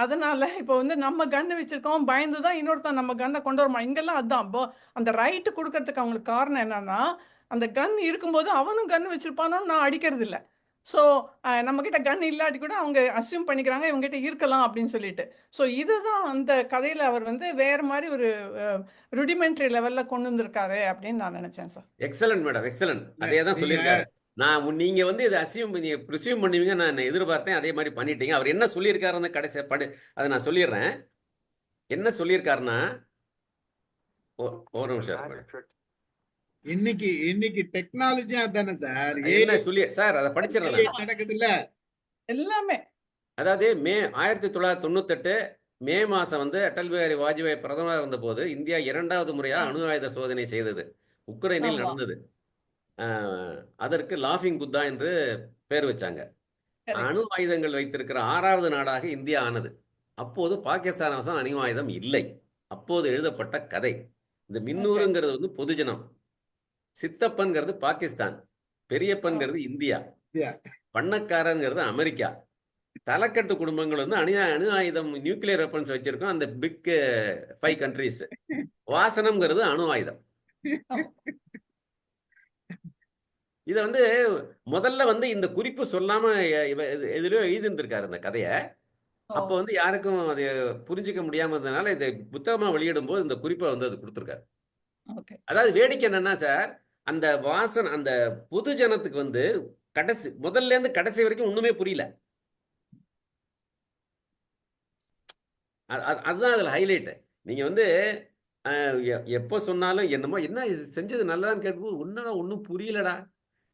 அதனால இப்போ வந்து நம்ம கன்னு வச்சிருக்கோம், பயந்து தான் இன்னொருத்தன் நம்ம கன்னை கொண்டு வரமா. இங்கெல்லாம் அதான் அந்த ரைட்டு கொடுக்கறதுக்கு அவங்களுக்கு காரணம் என்னன்னா, அந்த கன் இருக்கும்போது அவனும் கன் வச்சிருப்பானோ நான் அடிக்கிறது இல்லை. ஸோ நம்ம கிட்ட கன் இல்லாட்டி கூட அவங்க அசியூம் பண்ணிக்கிறாங்க இவங்க கிட்ட இருக்கலாம் அப்படின்னு சொல்லிட்டு. ஸோ இதுதான் அந்த கதையில அவர் வந்து வேற மாதிரி ஒரு ருடிமெண்ட்ரி லெவல்ல கொண்டு வந்திருக்காரு அப்படின்னு நான் நினைச்சேன் சார். Excellent madam, excellent. அதே தான் சொல்லியிருக்காரு. நீங்க வந்து இதை ப்ரிசியூம் பண்ணுவீங்க நான் எதிர்பார்த்தேன். அதே மாதிரி பண்ணிட்டீங்க. அவர் என்ன சொல்லியிருக்காருன்னு கடைசி அதை நான் சொல்லிடுறேன். என்ன சொல்லியிருக்காருன்னா, ஒரு நிமிஷம் மேடம். இன்னைக்கு டெக்னாலஜி அதானே சார். என்ன சொல்லி சார் அதை படிச்சிடலாம் நடக்குது இல்ல எல்லாமே. அதாவது 1998 மே மாசம் வந்து அடல் பிஹாரி வாஜ்பாய் பிரதமர் இருந்த போது இந்தியா 2வது முறையா அணு ஆயுத சோதனை செய்தது. உக்ரைனில் நடந்தது. அதற்கு லாஃபிங் புத்தா என்று பேர் வச்சாங்க. அணு ஆயுதங்கள் வைத்திருக்கிற 6வது நாடாக இந்தியா ஆனது. அப்போது பாகிஸ்தான் வசம் அணு ஆயுதம் இல்லை. அப்போது எழுதப்பட்ட கதை. இந்த மின்னூறுங்கிறது வந்து பொதுஜனம், சித்தப்பன்கிறது பாகிஸ்தான், பெரியப்பன்கிறது இந்தியா, பண்ணக்காரங்கிறது அமெரிக்கா, தலைக்கட்டு குடும்பங்கள் வந்து அணு ஆயுதம் நியூக்ளியர் வெப்பன்ஸ் வச்சிருக்கோம் அந்த பிக் 5 கண்ட்ரிஸ். வாசனம்ங்கிறது அணு ஆயுதம். இத வந்து முதல்ல வந்து இந்த குறிப்பு சொல்லாம எதிலோ எழுதிருந்திருக்காரு இந்த கதைய. அப்போ வந்து யாருக்கும் அது புரிஞ்சுக்க முடியாம இருந்ததுனால இதை புத்தகமா வெளியிடும் போது இந்த குறிப்பை வந்து அது கொடுத்துருக்காரு. அதாவது வேடிக்கை என்னன்னா சார், அந்த அந்த பொது ஜனத்துக்கு வந்து முதல்ல இருந்து கடைசி வரைக்கும் ஒண்ணுமே புரியல. அதுதான் அதுல ஹைலைட். நீங்க வந்து எப்போ சொன்னாலும் என்னமோ என்ன செஞ்சது நல்லதான்னு கேட்போது ஒன்னும் புரியலடா.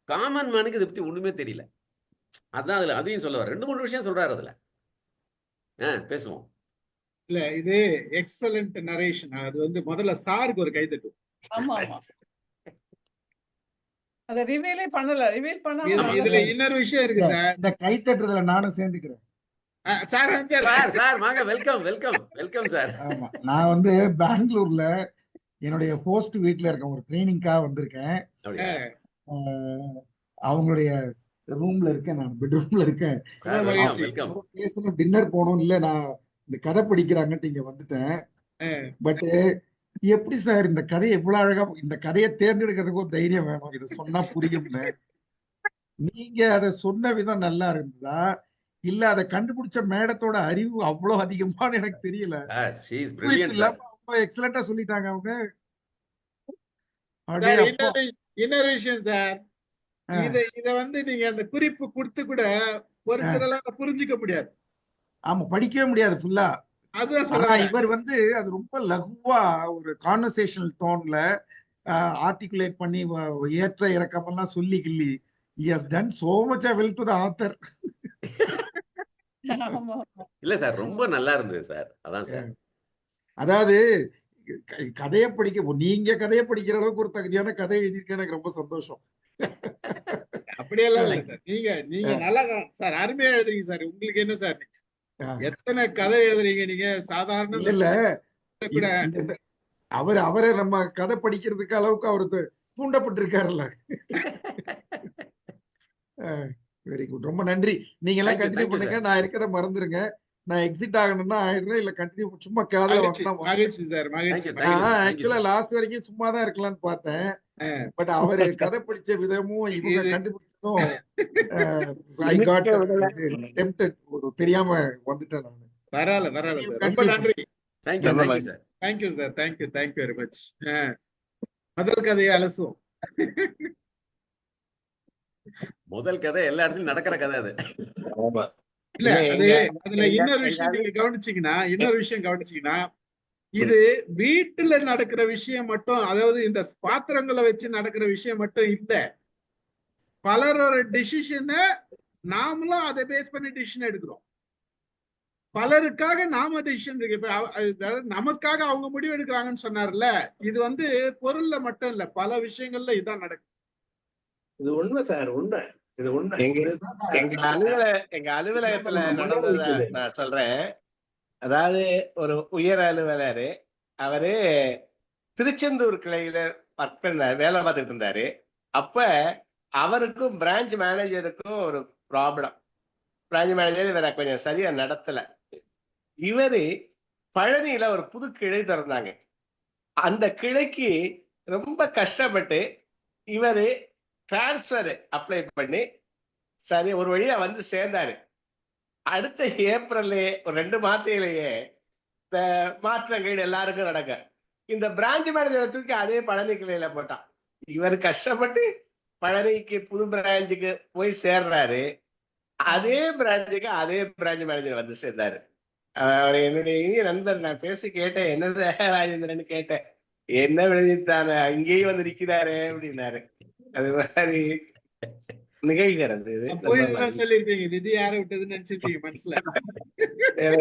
காமன் மேனுக்கு இதை பத்தி ஒண்ணுமே தெரியல. அதான் அதுல அதையும் சொல்ல வர 2-3 விஷயம் சொல்றாரு அதுல. பேசுவோம். இல்ல இது எக்ஸலண்ட் நரேஷன். அது வந்து முதல்ல சாருக்கு ஒரு கைதட்டும். ஆமா ஆமா. அத ரிவீலே பண்ணல. ரிவீல் பண்ணாம இதுல இன்னொரு விஷயம் இருக்கு சார். இந்த கைத்தட்டுறதுல நானும் சேர்ந்துக்கிறேன். சார் வாங்க. Welcome sir. ஆமா, நான் வந்து பெங்களூர்ல என்னுடைய ஹோஸ்ட் வீட்ல இருக்கேன். ஒரு ட்ரைனிங்காக வந்திருக்கேன். அவங்களுடைய ரூம்ல இருக்கேன், நான் பெட்ரூம்ல இருக்கேன். பேசணும், டின்னர் போகணும். இல்ல நான் இந்த கதை படிக்கிறாங்கட்டு இங்க வந்துட்டேன். பட் எப்படி சார் இந்த கதையை எவ்வளவு அழகா, இந்த கதையை தேர்ந்தெடுக்கிறதுக்கும் தைரியம் வேணும். இதை சொன்னா புரியும்னு. நீங்க அதை சொன்ன விதம் நல்லா இருந்ததா இல்ல அதை கண்டுபிடிச்ச மேடத்தோட அறிவு அவ்வளவு அதிகமானு எனக்கு தெரியல. எக்ஸலண்டா சொல்லிட்டாங்க அவங்க. இன்னொரு விஷயம் சார், இத வந்து நீங்க அந்த குறிப்பு கொடுத்து கூட ஒரு சிலரால புரிஞ்சுக்க முடியாது. ஆமா, படிக்கவே முடியாது ஃபுல்லா. அதுதான் இவர் வந்து அது ரொம்ப லகுவா ஒரு கான்வர்சேஷனல் டோன்ல ஆர்டிகுலேட் பண்ணி ஏற்ற இறக்கமெல்லாம் சொல்லி கிள்ளி he has done so much well to the author. இல்ல சார், ரொம்ப நல்லா இருந்தது சார். அதான் சார், அதாவது கதையை படிக்க நீங்க கதையை படிக்கிற அளவுக்கு ஒரு தகுதியான கதை எழுதியிருக்கேன். எனக்கு ரொம்ப சந்தோஷம். அப்படியெல்லாம் இல்ல சார், நீங்க நல்லா சார், அருமையா எழுதுறீங்க சார். உங்களுக்கு என்ன சார், எத்தனை கதை எழுதுறீங்க நீங்க? சாதாரண இல்ல அவரை நம்ம கதை படிக்கிறதுக்கு அளவுக்கு அவரு தூண்டப்பட்டிருக்காருல்ல. வெரி குட், ரொம்ப நன்றி. நீங்க எல்லாம் கண்டினியூ பண்ணுங்க, நான் இருக்கத மறந்துருங்க. நான் எக்ஸிட் ஆகணும்னா ஆயிடுறேன், இல்ல கண்டினியூ சும்மா காதல ஆக்சுவலா லாஸ்ட் வரைக்கும் சும்மா தான் இருக்கலாம்னு பார்த்தேன். பட் அவரு கதை படிச்ச விதமும் இவங்க கண்டுபிடிச்சதும் ஐ காட் டெம்ப்டட், தெரியாம வந்துட்டேன் நான். பரவாயில்ல சார், ரொம்ப நன்றி. Thank you sir. Thank you sir, thank you very much. முதல் கதையை அலசுவோம். முதல் கதை எல்லா இடத்துலயும் நடக்கிற கதை அது. இல்ல அதுல இன்னொரு விஷயம் நீங்க கவனிச்சீங்கன்னா இது வீட்டுல நடக்கிற விஷயம் மட்டும், அதாவது இந்த பாத்திரங்களை வச்சு நடக்கிற விஷயம் மட்டும் இல்ல. பலரோட டிசிஷனை நாமளும் அதை பேஸ் பண்ணி டிசிஷன் எடுக்கிறோம். பலருக்காக நாம டிசிஷன் இருக்கு. இப்ப அதாவது நமக்காக அவங்க முடிவு எடுக்கிறாங்கன்னு சொன்னார்ல, இது வந்து பொருள்ல மட்டும் இல்ல, பல விஷயங்கள்ல இதான் நடக்குது. இது உண்மை சார், உண்மை. இது உண்மை. எங்க அலுவலகத்துல நடந்தத நான் சொல்றேன். அதாவது ஒரு உயர் அலுவலரு, அவரு திருச்செந்தூர் கிளையில ஒர்க் பண்ண வேலை பார்த்துட்டு இருந்தாரு. அப்ப அவருக்கும் பிரான்ச் மேனேஜருக்கும் ஒரு ப்ராப்ளம். பிரான்ச் மேனேஜர் இவரை கொஞ்சம் சரியா நடத்தல. இவரு பழனியில ஒரு புது கிளை திறந்தாங்க. அந்த கிளைக்கு ரொம்ப கஷ்டப்பட்டு இவரு டிரான்ஸ்பர் அப்ளை பண்ணி சரி ஒரு வழியா வந்து சேர்ந்தாரு. அடுத்த ஏப்ரல்லே ஒரு 2 மாதத்திலேயே இந்த மாற்றங்கள் எல்லாருக்கும் நடக்க இந்த பிரான்ச் மேனேஜர் தூக்கி அதே பழனி கிளையில போட்டான். இவர் கஷ்டப்பட்டு பழனிக்கு புது பிரான்ச்சுக்கு போய் சேர்றாரு. அதே பிரான்ச்சுக்கு அதே பிரான்ச் மேனேஜர் வந்து சேர்ந்தாரு. அவர் என்னுடைய இனிய நண்பர். நான் பேசி கேட்டேன், என்னது ராஜேந்திரன் கேட்டேன், என்ன விளைவித்தானே அங்கேயும் வந்து நிக்கிறாரு அப்படின்னாரு. அது மாதிரி நிகழ்கிறது. சொல்லிருப்பீங்க விதி யார விட்டதுன்னு நினைச்சிருப்பீங்க மனசுல.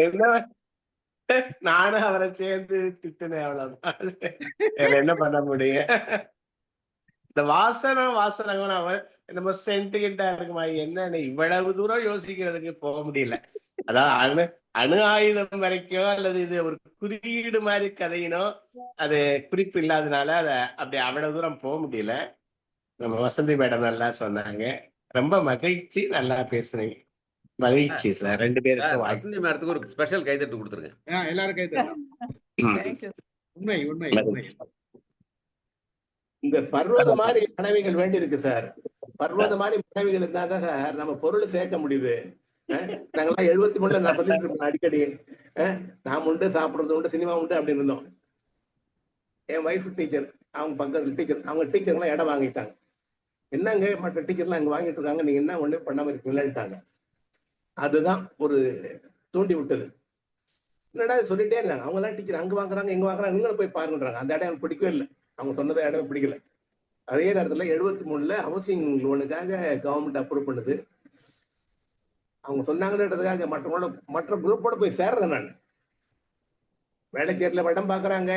என்ன நானும் அவரை சேர்ந்து திட்டுனேன், அவ்வளவுதான். வேற என்ன பண்ண முடியும்? இந்த வாசனங்களும் அவன் நம்ம சென்டிமெண்டா இருக்குமா, என்ன இவ்வளவு தூரம் யோசிக்கிறதுக்கு போக முடியல. அதாவது அணு ஆயுதம் வரைக்கும் அல்லது இது ஒரு குறியீடு மாதிரி கதையினோ அது குறிப்பு இல்லாதனால அத அப்படி அவ்வளவு தூரம் போக முடியல. நம்ம வசந்தி மேடம் நல்லா சொன்னாங்க. ரொம்ப மகிழ்ச்சி, நல்லா பேசுனீங்க. மகிழ்ச்சி சார். 2 பேருக்கும் வசந்தி மேடத்துக்கு ஒரு ஸ்பெஷல் கைதட்டு கொடுத்துருங்க. எல்லாரும் கைதட்டலாம். உண்மை உண்மை உண்மை. இந்த பர்வத மாதிரி மனைவிகள் வேண்டி இருக்கு சார். பர்வத மாதிரி மனைவிகள் இருந்தாதான் சார் நம்ம பொருள் சேர்க்க முடியுது. நாங்கெல்லாம் 73 நான் சொல்லிட்டு இருப்பேன் அடிக்கடி, நான் உண்டு, சாப்பிடுறது உண்டு, சினிமா உண்டு அப்படின்னு இருந்தோம். என் ஒய்ஃப் டீச்சர், அவங்க பக்கத்துல டீச்சர், அவங்க டீச்சர்லாம் இடம் வாங்கிட்டாங்க. என்னங்க மற்ற டீச்சர்லாம் அங்க வாங்கிட்டு இருக்காங்க, நீங்க என்ன ஒண்ணு பண்ணாம இருக்கீங்களான்ட்டாங்க. அதுதான் ஒரு தூண்டி விட்டது. என்னடா சொல்லிட்டே இருந்தாங்க, அவங்க எல்லாம் டீச்சர் அங்க வாங்குறாங்க இங்க வாங்குறாங்க, நீங்களும் போய் பாருங்கன்றாங்க. அந்த இடம் எனக்கு பிடிக்கவே இல்லை, அவங்க சொன்னதை இடம் பிடிக்கல. அதே நேரத்துல 73 ஹவுசிங் லோனுக்காக கவர்மெண்ட் அப்ரூவ் பண்ணுது. அவங்க சொன்னாங்கன்றதுக்காக மற்ற குரூப்போட போய் சேர்றேன். நான் வேளச்சேரியில இடம் பாக்குறாங்க,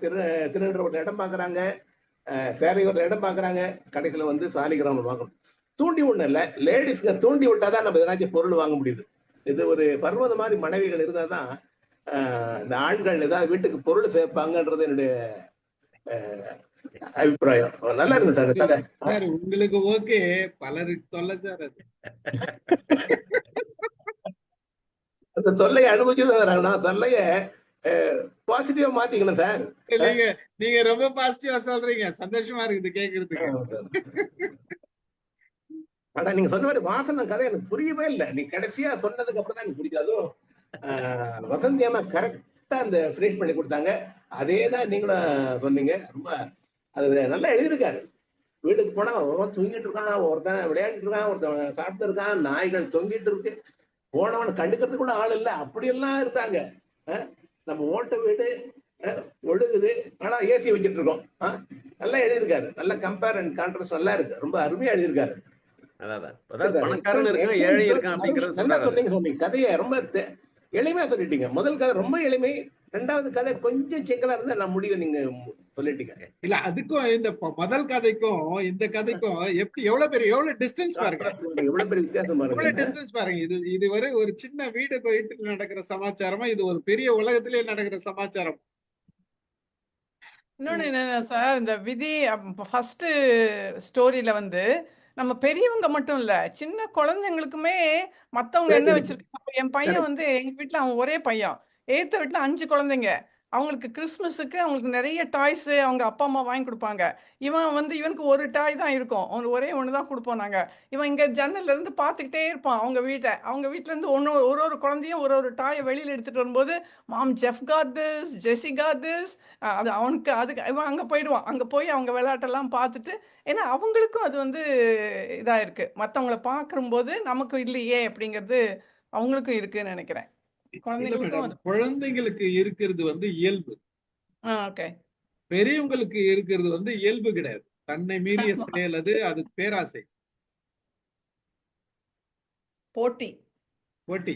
திருநெல்வேலியில் இடம் பாக்குறாங்க, சேலையூர்ல இடம் பாக்குறாங்க, கடைசியில வந்து சாலிகிராமம் வாங்கணும். தூண்டி ஒண்ணு இல்ல, லேடிஸ்க்கு தூண்டி விட்டாதான் நம்ம எதனாச்சும் பொருள் வாங்க முடியுது. இது ஒரு பர்வத மாதிரி மனைவிகள் இருந்தாதான் இந்த ஆண்கள் ஏதாவது வீட்டுக்கு பொருள் சேர்ப்பாங்கன்றது என்னுடைய அபிப்பிராயம். நல்லா இருந்தது சார். உங்களுக்கு ஓகே, பலருக்கு தொல்லை சார். அது அந்த தொல்லையை அனுபவிச்சுதான் தொல்லைய பாசிட்டிவா மாத்திக்கணும் சார். நீங்க ரொம்ப பாசிட்டிவா சொல்றீங்க, சந்தோஷமா இருக்குது கேக்குறதுக்கு. ஆனா நீங்க சொன்ன மாதிரி வாசனை கதை எனக்கு புரியவே இல்லை. நீங்க கடைசியா சொன்னதுக்கு அப்புறம் தான் எனக்கு புரியுது. அதுவும் வசந்தி அம்மா கரெக்டா அந்த ஃபினிஷ் பண்ணி கொடுத்தாங்க. அதேதான் நீங்களும் சொன்னீங்க. ரொம்ப அது நல்லா எழுதியிருக்காரு. வீட்டுக்கு போனா ஒருவன் தூங்கிட்டு இருக்கான், ஒருத்தன் விளையாடிட்டு இருக்கான், ஒருத்தன் சாப்பிட்டு இருக்கான், நாய்கள் தொங்கிட்டு இருக்கு, போனவன் கண்டுக்கிறதுக்கு கூட ஆள் இல்லை, அப்படியெல்லாம் இருக்காங்க. நம்ம ஓட்ட வீடு ஒழுகுது, ஆனா ஏசி வச்சுட்டு இருக்கோம். நல்லா எழுதியிருக்காரு. நல்ல கம்பேர் அண்ட் கான்ட்ராஸ்ட் நல்லா இருக்கு. ரொம்ப அருமையா எழுதியிருக்காரு. கதையை ரொம்ப எளிமையா சொல்லிட்டீங்க. முதல் கதை ரொம்ப எளிமை, 2வது கதை கொஞ்சம் சிக்கலா இருந்தா நான் முடிவு நீங்க சொல்லிட்டீங்க. இல்ல அதுக்கும் இந்த முதல் கதைக்கும் இந்த கதைக்கும் எவ்வளவு டிஸ்டன்ஸ் பாருங்க, எவ்வளவு பெரிய வித்தியாசம் பாருங்க. எவ்வளவு டிஸ்டன்ஸ் பாருங்க. இதுவரை ஒரு சின்ன வீடு போயிட்டு நடக்கிற சமாச்சாரமா, இது ஒரு பெரிய உலகத்திலே நடக்கிற சமாச்சாரம். இன்னொன்னு என்னன்னா சார், இந்த விதி ஃபர்ஸ்ட் ஸ்டோரியில வந்து நம்ம பெரியவங்க மட்டும் இல்ல, சின்ன குழந்தைங்களுக்குமே மத்தவங்க என்ன வச்சிருக்காங்க. என் பையன் வந்து எங்க வீட்டுல அவன் ஒரே பையன், எய்த்த வீட்டுல 5 குழந்தைங்க. அவங்களுக்கு கிறிஸ்மஸுக்கு அவங்களுக்கு நிறைய டாய்ஸ் அவங்க அப்பா அம்மா வாங்கி கொடுப்பாங்க. இவன் வந்து இவனுக்கு ஒரு டாய் தான் இருக்கும், அவனுக்கு ஒரே ஒன்று தான் கொடுப்போம் நாங்க. இவன் இங்க ஜன்னல்ல இருந்து பார்த்துக்கிட்டே இருப்பான் அவங்க வீட்டுல இருந்து ஒரு குழந்தையும் ஒரு டாயை வெளியில எடுத்துட்டு வரும்போது, mom Jeff got this, Jessie got this, அது அவனுக்கு அதுக்கு இவன் அங்க போயிடுவான். அங்க போய் அவங்க விளையாட்டெல்லாம் பார்த்துட்டு, ஏன்னா அவங்களுக்கும் அது வந்து இதா இருக்கு, மற்றவங்களை பார்க்கும்போது நமக்கு இல்லையே அப்படிங்கிறது அவங்களுக்கும் இருக்குன்னு நினைக்கிறேன். குழந்தைங்களுக்கு இருக்கிறது வந்து இயல்பு, பெரியவங்களுக்கு இருக்கிறது வந்து இயல்பு கிடையாது. தன்னை மீறிய செயல், அது பேராசை, போட்டி. போட்டி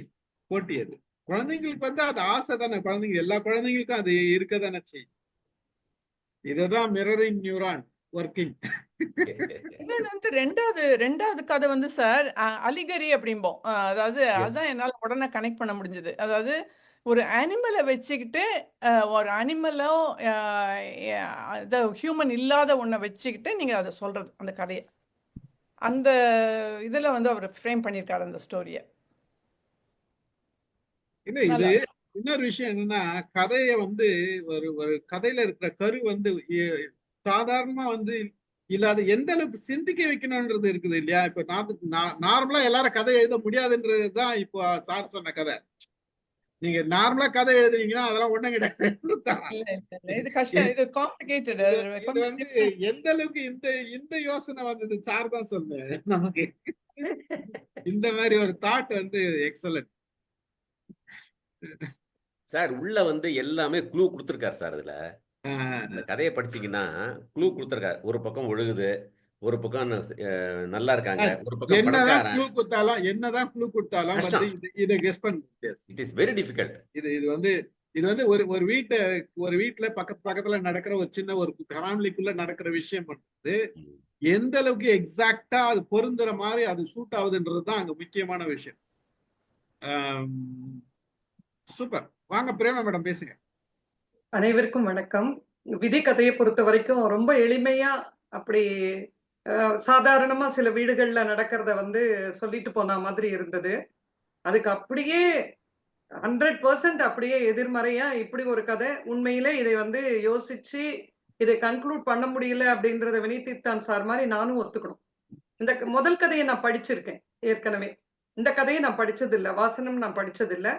அது. குழந்தைங்களுக்கு வந்து அது ஆசை தானே, குழந்தைங்க எல்லா குழந்தைங்களுக்கும் அது இருக்க தானே செய்யும். இதுதான் மிரரிங் நியூரான் ஒர்க்கிங். இன்னொன்னு வந்து ரெண்டாவது கதை வந்து சார் அலிகரி அப்படிம்போம். அதாவது எஸ். அதான் என்னால உடனே கனெக்ட் பண்ண முடிஞ்சது. அதாவது ஒரு அனிமலை வச்சுக்கிட்டு ஒரு அனிமலோ ஹியூமன் இல்லாத ஒன்றை வச்சுக்கிட்டு நீங்க அதை சொல்றது அந்த கதையை. அந்த இதுல வந்து அவர் ஃப்ரேம் பண்ணியிருக்காரு அந்த ஸ்டோரியை. இல்ல இது நல்லா இன்னொரு விஷயம் என்னன்னா, கதையை வந்து ஒரு ஒரு கதையில இருக்கிற கரு வந்து சாதாரணமா வந்து இல்லாத எந்த அளவுக்கு சிந்திக்க வைக்கணும்ன்றது இருக்குது இல்லையா. இப்ப நார்மலா எல்லாரும் கதை எழுத முடியாதுன்றதுதான் இப்போ சார் சொன்ன கதை. நீங்க நார்மலா கதை எழுதுறீங்கன்னா அதெல்லாம் ஒண்ணும் கிடையாது. இல்ல இல்ல இல்ல இது கஷ்டம், இது காம்ப்ளிகேட்டட். இது கொஞ்சம் வந்து different. எந்த அளவுக்கு இந்த இந்த யோசனை வந்தது சார் தான் சொன்னேன் நமக்கு. இந்த மாதிரி ஒரு தாட் வந்து எக்ஸலன்ட். சார் உள்ள வந்து எல்லாமே க்ளூ கொடுத்துருக்காரு சார். இதுல இந்த கதையை படிச்சீங்கன்னா க்ளூ கொடுத்துருக்காரு. ஒரு பக்கம் ஒழுகுது, ஒரு பக்கம் நல்லா இருக்காங்க, ஒரு பக்கம் என்னதான் பணக்காரன். க்ளூ கொடுத்தாலும் வந்து கஷ்டம். இதை கெஸ் பண்ண முடியாது. It is very difficult. இது வந்து ஒரு வீட்டுல பக்கத்துல நடக்கிற ஒரு சின்ன ஒரு ஃபேமிலிக்குள்ள நடக்கிற விஷயம் வந்து எந்த அளவுக்கு எக்ஸாக்டா அது பொருந்துற மாதிரி அது சூட் ஆகுதுன்றதுதான் அங்க முக்கியமான விஷயம். சூப்பர். வாங்க பிரேமா மேடம் பேசுங்க. அனைவருக்கும் வணக்கம். விதி கதையை பொறுத்த வரைக்கும் ரொம்ப எளிமையா அப்படி சாதாரணமா சில வீடுகள்ல நடக்கிறத வந்து சொல்லிட்டு போன மாதிரி இருந்தது. அதுக்கு அப்படியே 100% அப்படியே எதிர்மறையா இப்படி ஒரு கதை. உண்மையிலே இதை வந்து யோசிச்சு இதை கன்க்ளூட் பண்ண முடியல அப்படின்றத வினிதீர்த்தான் சார் மாதிரி நானும் ஒத்துக்கணும். இந்த முதல் கதையை நான் படிச்சிருக்கேன் ஏற்கனவே. இந்த கதையை நான் படிச்சது இல்லை, வாசனம் நான் படிச்சது இல்லை.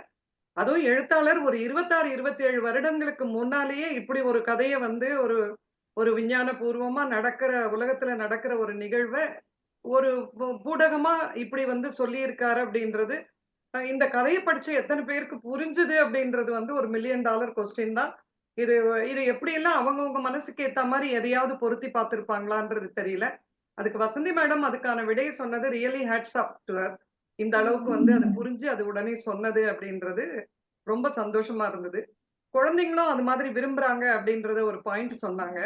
அதுவும் எழுத்தாளர் ஒரு 26, 27 வருடங்களுக்கு முன்னாலேயே இப்படி ஒரு கதையை வந்து ஒரு ஒரு விஞ்ஞான பூர்வமா நடக்கிற உலகத்துல நடக்கிற ஒரு நிகழ்வை ஒரு பூடகமா இப்படி வந்து சொல்லியிருக்காரு அப்படின்றது, இந்த கதையை படிச்ச எத்தனை பேருக்கு புரிஞ்சுது அப்படின்றது வந்து ஒரு $1 மில்லியன் கொஸ்டின் தான். இது இது எப்படியெல்லாம் அவங்கவுங்க மனசுக்கு ஏத்த மாதிரி எதையாவது பொருத்தி பார்த்திருப்பாங்களான்றது தெரியல. அதுக்கு வசந்தி மேடம் அதுக்கான விடையை சொன்னது really hats off to her. இந்த அளவுக்கு வந்து அது புரிஞ்சு அது உடனே சொன்னது அப்படின்றது ரொம்ப சந்தோஷமா இருந்தது. குழந்தைங்களும் அது மாதிரி விரும்புறாங்க அப்படின்றத ஒரு பாயிண்ட் சொன்னாங்க.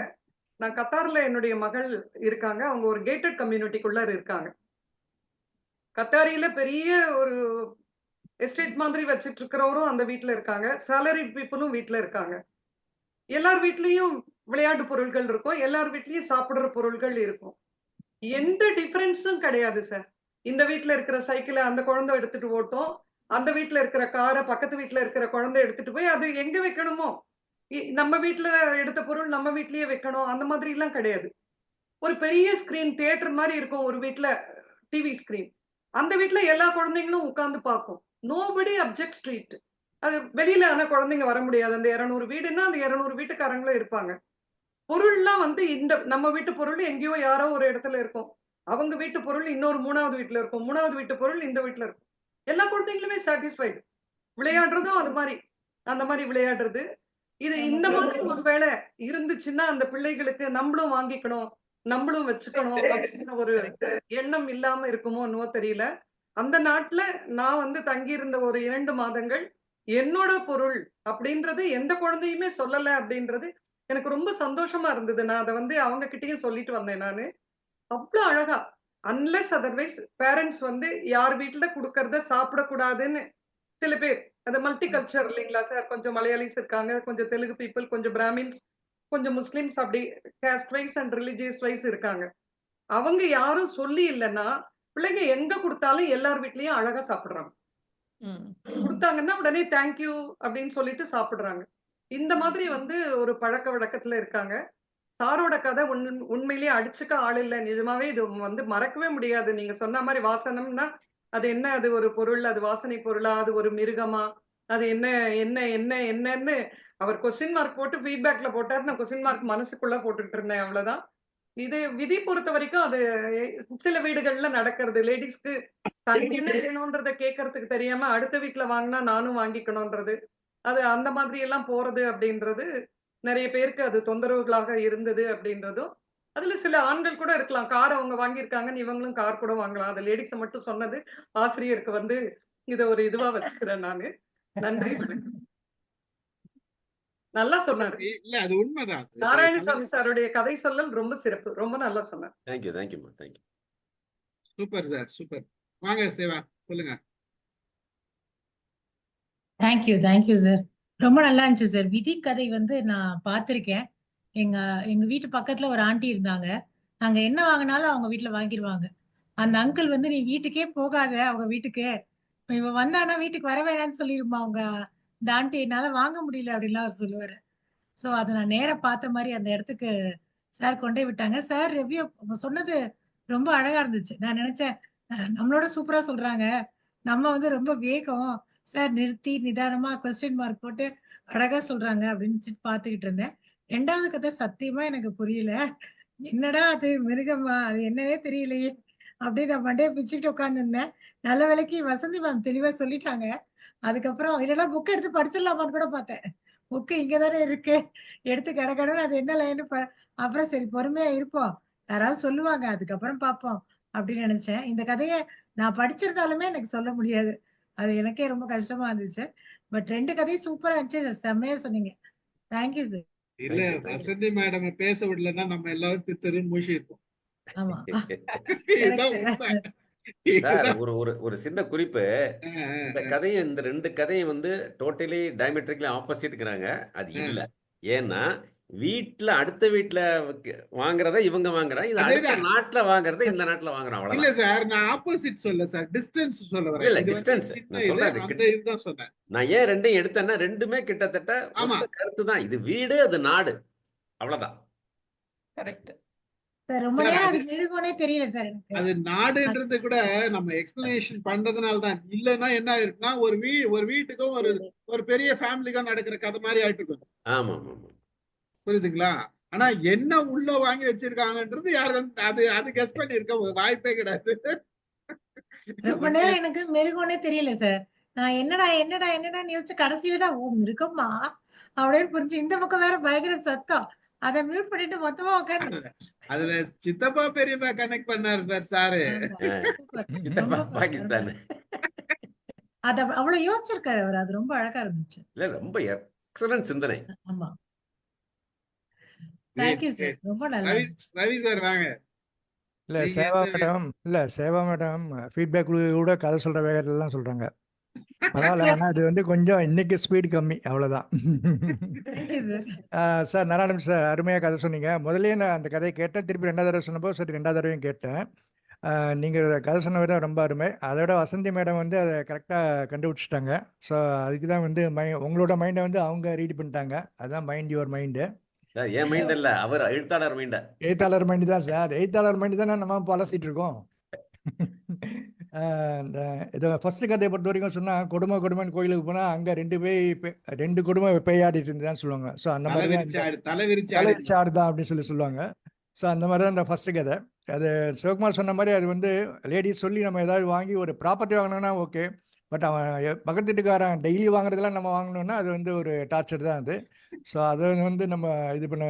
நான் கத்தார்ல என்னுடைய மகள் இருக்காங்க. அவங்க ஒரு கேட்டட் கம்யூனிட்டிக்குள்ள இருக்காங்க. கத்தாரியில பெரிய ஒரு எஸ்டேட் மாதிரி வச்சிட்டு இருக்கிறவரும் அந்த வீட்டுல இருக்காங்க. சேலரிட் பீப்புளும் வீட்டுல இருக்காங்க. எல்லார் வீட்லயும் விளையாட்டு பொருட்கள் இருக்கும், எல்லார் வீட்லயும் சாப்பிடுற பொருட்கள் இருக்கும். எந்த டிஃபரன்ஸும் கிடையாது சார். இந்த வீட்டுல இருக்கிற சைக்கிளை அந்த குழந்தை எடுத்துட்டு ஓட்டும், அந்த வீட்டுல இருக்கிற காரை பக்கத்து வீட்டுல இருக்கிற குழந்தை எடுத்துட்டு போய் அது எங்க வைக்கணுமோ, நம்ம வீட்டுல எடுத்த பொருள் நம்ம வீட்லயே வைக்கணும், அந்த மாதிரி எல்லாம் கிடையாது. ஒரு பெரிய ஸ்கிரீன் தியேட்டர் மாதிரி இருக்கும் ஒரு வீட்டுல, டிவி ஸ்கிரீன். அந்த வீட்டுல எல்லா குழந்தைங்களும் உட்கார்ந்து பார்க்கும். Nobody objects to it. அது வெளியில ஆனா குழந்தைங்க வர முடியாது. அந்த 200 வீடுன்னா அந்த 200 வீட்டுக்காரங்களும் இருப்பாங்க. பொருள்லாம் வந்து இந்த நம்ம வீட்டு பொருள் எங்கேயோ யாரோ ஒரு இடத்துல இருக்கும், அவங்க வீட்டு பொருள் இன்னொரு 3வது வீட்டுல இருக்கும், 3வது வீட்டு பொருள் இந்த வீட்டுல இருக்கும். எல்லா குழந்தைங்களுமே சாட்டிஸ்ஃபைடு. விளையாடுறதும் அது மாதிரி அந்த மாதிரி விளையாடுறது. இது இந்த மாதிரி ஒரு வேளை இருந்துச்சுன்னா அந்த பிள்ளைகளுக்கு நம்மளும் வாங்கிக்கணும், நம்மளும் வச்சுக்கணும் அப்படின்ற ஒரு எண்ணம் இல்லாம இருக்குமோ என்னவோ தெரியல. அந்த நாட்டுல நான் வந்து தங்கியிருந்த ஒரு 2 மாதங்கள் என்னோட பொருள் அப்படின்றது எந்த குழந்தையுமே சொல்லல அப்படின்றது எனக்கு ரொம்ப சந்தோஷமா இருந்தது. நான் அதை வந்து அவங்க கிட்டயும் சொல்லிட்டு வந்தேன் நானு. அவ்வளவு அழகா, அன்லெஸ் அதர்வைஸ் பேரண்ட்ஸ் வந்து யார் வீட்டுல கொடுக்கறத சாப்பிடக்கூடாதுன்னு சில பேர், அது மல்டி கல்ச்சர் இல்லைங்களா சார், கொஞ்சம் மலையாளிஸ் இருக்காங்க, கொஞ்சம் தெலுங்கு பீப்புள், கொஞ்சம் பிராமின்ஸ், கொஞ்சம் முஸ்லிம்ஸ், அப்படி caste wise and religious wise இருக்காங்க. அவங்க யாரும் சொல்லி இல்லைன்னா பிள்ளைங்க எங்க கொடுத்தாலும் எல்லார் வீட்லயும் அழகா சாப்பிடுறாங்க. கொடுத்தாங்கன்னா உடனே தேங்க்யூ அப்படின்னு சொல்லிட்டு சாப்பிடுறாங்க. இந்த மாதிரி வந்து ஒரு பழக்க வழக்கத்துல இருக்காங்க. சாரோட கதை உண்மையிலேயே அடிச்சுக்க ஆள் இல்லை. நிஜமாவே இது வந்து மறக்கவே முடியாது. நீங்க சொன்ன மாதிரி வாசனம்னா அது என்ன, அது ஒரு பொருள், அது வாசனை பொருளா, அது ஒரு மிருகமா, அது என்ன என்ன என்ன என்னன்னு அவர் கொஸ்டின் மார்க் போட்டு ஃபீட்பேக்ல போட்டாரு. நான் கொஸ்டின் மார்க் மனசுக்குள்ள போட்டுட்டு இருந்தேன், அவ்வளவுதான். இது விதி பொறுத்த வரைக்கும் அது சில வீடுகள்ல நடக்கிறது. லேடிஸ்க்கு தனக்கு என்ன வேணும்ன்றத கேட்கறதுக்கு தெரியாம அடுத்த வீட்டுல வாங்கினா நானும் வாங்கிக்கணும்ன்றது, அது அந்த மாதிரி எல்லாம் போறது அப்படின்றது நிறைய பேருக்கு அது தொந்தரவுகளாக இருந்தது அப்படின்றதும். அதுல சில ஆண்கள் கூட இருக்கலாம், கார் அவங்க வாங்கியிருக்காங்கன்னு இவங்களும் கார் கூட வாங்கலாம். அது லேடிஸை மட்டும் சொன்னது ஆசிரியருக்கு வந்து இதை ஒரு இதுவா வச்சுக்கிறேன் நானு. நன்றி, வணக்கம். நல்லா சொன்னாரு. இல்ல அது உண்மைதான். நாராயணசாமி சாருடைய கதை சொல்லல் ரொம்ப சிறப்பு. ரொம்ப நல்லா சொன்னார். தேங்க்யூ தேங்க்யூம்மா தேங்க்யூ. Super sir, super. வாங்க சேவா, சொல்லுங்க. Thank you sir. ரொம்ப நல்லா இருந்துச்சு சார். விதி கதை வந்து நான் பார்த்திருக்கேன். எங்க எங்க வீட்டு பக்கத்துல ஒரு ஆண்டி இருந்தாங்க. நாங்க என்ன வாங்கினாலும் அவங்க வீட்டுல வாங்கிடுவாங்க. அந்த அங்கிள் வந்து நீ வீட்டுக்கே போகாத அவங்க வீட்டுக்கு, இவ வந்தானா வீட்டுக்கு வர வேணாம்னு சொல்லிருமா அவங்க இந்த ஆண்டி, என்னால வாங்க முடியல அப்படின்லாம் அவர் சொல்லுவாரு. சோ அதை நான் நேரா பார்த்த மாதிரி அந்த இடத்துக்கு சார் கொண்டே விட்டாங்க. சார் ரிவ்யூ சொன்னது ரொம்ப அழகா இருந்துச்சு. நான் நினைச்சேன் நம்மளோட சூப்பரா சொல்றாங்க, நம்ம வந்து ரொம்ப வேகம், சார் நிறுத்தி நிதானமா கொஸ்டின் மார்க் போட்டு அழகா சொல்றாங்க அப்படின்னு பாத்துக்கிட்டு இருந்தேன். 2வது கதை சத்தியமா எனக்கு புரியல. என்னடா அது மிருகமா, அது என்னன்னே தெரியலையே அப்படின்னு நான் மண்டையை பிச்சுக்கிட்டு உட்கார்ந்துருந்தேன். நல்ல வேளைக்கு வசந்தி மேம் தெளிவா சொல்லிட்டாங்க. அதுக்கப்புறம் இல்லைன்னா புக் எடுத்து படிச்சிடலாமான்னு கூட பார்த்தேன். புக்கு இங்கதானே இருக்கு, எடுத்து கடகடன்னு அது என்ன லைன் அப்புறம் சரி பொறுமையா இருப்போம், யாராவது சொல்லுவாங்க அதுக்கப்புறம் பார்ப்போம் அப்படின்னு நினைச்சேன். இந்த கதையை நான் படிச்சிருந்தாலுமே எனக்கு சொல்ல முடியாது, அது எனக்கே ரொம்ப கஷ்டமா இருந்துச்சு. பட் 2 கதையும் சூப்பரா இருந்துச்சு, செம்மையா சொன்னீங்க. Thank you sir. இல்ல Thank you, thank you. Vasanthi madam பேச விடலன்னா நம்ம எல்லாரும் திருன்னு மூழ்கி இருப்போம். ஆமா இதுதான் correct. உண்மை. சார் இதுதான் ஒரு ஒரு ஒரு சின்ன குறிப்பு. இந்த கதையை இந்த 2 கதையும் வந்து டோட்டலி டயமெட்ரிக்லி ஆப்போசிட்ங்கிறாங்க. அது இல்ல. ஏன்னா வீட்ல அடுத்த வீட்ல வாங்குறத இவங்க வாங்குறாங்க, இது அடுத்த அதேதான். நாட்டுல வாங்குறத இந்த நாட்டுல வாங்குறோம், இல்ல அவ்வளவுதான். சார், நான் ஆப்போசிட் சொல்ல சார், டிஸ்டன்ஸ் சொல்ல இல்ல வரேன். இல்ல இது வந்து டிஸ்டன்ஸ் சின்ன நான் இது, சொல்றேன். அந்த இதுதான் சொன்னேன். நான் ஏன் 2யும் எடுத்தேன்னா 2மே கிட்டத்தட்ட ஆமா. ஒத்த கருத்து தான். இது வீடு, அது நாடு, அவ்வளவுதான். கரெக்ட். சார் ரொம்ப சார் நேரம் அது அது மிருகம்னே தெரியல சார் எனக்கு. அது நாடுன்றது கூட நம்ம எக்ஸ்பிளனேஷன் பண்றதுனால தான். இல்லைன்னா என்ன இருக்குன்னா ஒரு வீட்டுக்கும் ஒரு பெரிய ஃபேமிலிக்கும் நடக்கிற கதை மாதிரி ஆயிட்டு இருக்கும். ஆமா ஆமா ஆமா. புரியுதுங்களா? ஆனா என்ன உள்ள வாங்கி வச்சிருக்காங்கன்றது யாரும் அது கெஸ் பண்ணி இருக்க வாய்ப்பே கிடையாது. ரொம்ப நேரம் எனக்கு மிருகம்னே தெரியல சார். நான் என்னடா என்னடா என்னடான்னு யோசிச்சு கடைசியில தான் ஓ மிருகமா அப்படின்னு புரிஞ்சு. இந்த பக்கம் வேற பயங்கர சத்தம், அதை மியூட் பண்ணிட்டு மொத்தமா உட்காந்து. அதுல சித்தப்பா பெரியப்பா கனெக்ட் பண்ணாரு சாரு. சித்தப்பா பாகிஸ்தான். அத அவ்வளவு யோசிச்சிருக்காரு அவர், அது ரொம்ப அழகா இருந்துச்சு. இல்ல ரொம்ப எக்ஸலன்ட் சிந்தனை. ஆமா தேங்க்யூ சார், ரொம்ப நல்லா ரவி இருந்துச்சு. ரவி சார் வாங்க. இல்ல நீங்க சேவா எந்த மேடம் சேவா மேடம் ஃபீட்பேக் கூட கதை சொல்ற வேகத்துலலாம் சொல்றாங்க. பரவாயில்ல, ஆனா அது வந்து கொஞ்சம் இன்னைக்கு ஸ்பீடு கம்மி, அவ்வளவுதான். Thank you sir. Sir Narayanan sir அருமையா கதை சொன்னீங்க. முதல்லயே நான் அந்த கதையை கேட்டேன், திருப்பி 2வது தடவை சொன்னப்போ சரி 2வது தடவையும் கேட்டேன். நீங்க கதை சொன்ன விதம் ரொம்ப அருமை. அதோட வசந்தி மேடம் வந்து அதை கரெக்டா கண்டுபிடிச்சிட்டாங்க. ஸோ அதுக்கு தான் வந்து உங்களோட மைண்டை வந்து அவங்க ரீட் பண்ணிட்டாங்க. அதுதான் mind your mind. N mind இல்ல, அவர் எழுத்தாளர் மைண்ட. எழுத்தாளர் மைண்டு தான் சார், எழுத்தாளர் மைண்டு தானே நம்ம பழசிட்டு இருக்கோம். இந்த இதை ஃபர்ஸ்ட் கதையை பொறுத்த வரைக்கும் சொன்னா, கொடுமைன்னு கோயிலுக்கு போனா அங்க 2 கொடுமை பேயாடிட்டு இருந்துதான் சொல்லுவாங்க. ஸோ அந்த மாதிரி தான் தலைவிரிச்சு ஆடுதான் அப்படின்னு சொல்லுவாங்க. ஸோ அந்த மாதிரி தான் இந்த ஃபர்ஸ்ட் கதை. அது சிவகுமார் சொன்ன மாதிரி அது வந்து லேடிஸ் சொல்லி நம்ம ஏதாவது வாங்கி ஒரு ப்ராப்பர்ட்டி வாங்கினோம்னா ஓகே. பட் அவன் பக்கத்து வீட்டுக்காரன் டெய்லி வாங்குறதெல்லாம் நம்ம வாங்கணும்னா அது வந்து ஒரு டார்ச்சர் தான் அது. ஸோ அதை வந்து நம்ம இது பண்ண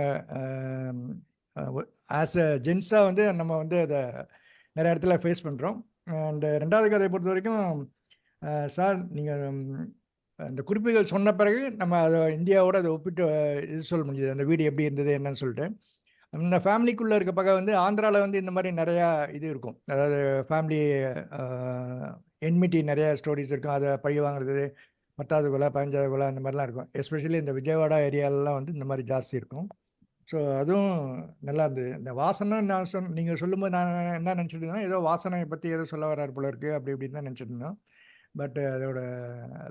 ஆஸ் அ ஜென்ஸாக வந்து நம்ம வந்து அதை நிறைய இடத்துல ஃபேஸ் பண்ணுறோம். அண்ட் 2வது கதையை பொறுத்த வரைக்கும் சார் நீங்கள் இந்த குறிப்புகள் சொன்ன பிறகு நம்ம அதை இந்தியாவோட அதை ஒப்பிட்டு இது சொல்ல முடியுது, அந்த வீடு எப்படி இருந்தது என்னன்னு சொல்லிட்டு. இந்த ஃபேமிலிக்குள்ளே இருக்க பக்கம் வந்து ஆந்திராவில் வந்து இந்த மாதிரி நிறையா இது இருக்கும். அதாவது ஃபேமிலி என்மிட்டி நிறையா ஸ்டோரிஸ் இருக்கும். அதை பழி வாங்குறது, 10வது கொலை 15வது கொலை அந்த மாதிரிலாம் இருக்கும். எஸ்பெஷலி இந்த விஜயவாடா ஏரியாலலாம் வந்து இந்த மாதிரி ஜாஸ்தி இருக்கும். ஸோ அதுவும் நல்லா இருந்தது. இந்த வாசனை நான் நீங்கள் சொல்லும்போது நான் என்ன நினச்சிட்டு இருந்தேன், ஏதோ வாசனையை பற்றி ஏதோ சொல்ல வர்றாரு போல இருக்குது அப்படி இப்படின்னு தான் நினச்சிட்டு இருந்தோம். பட் அதோட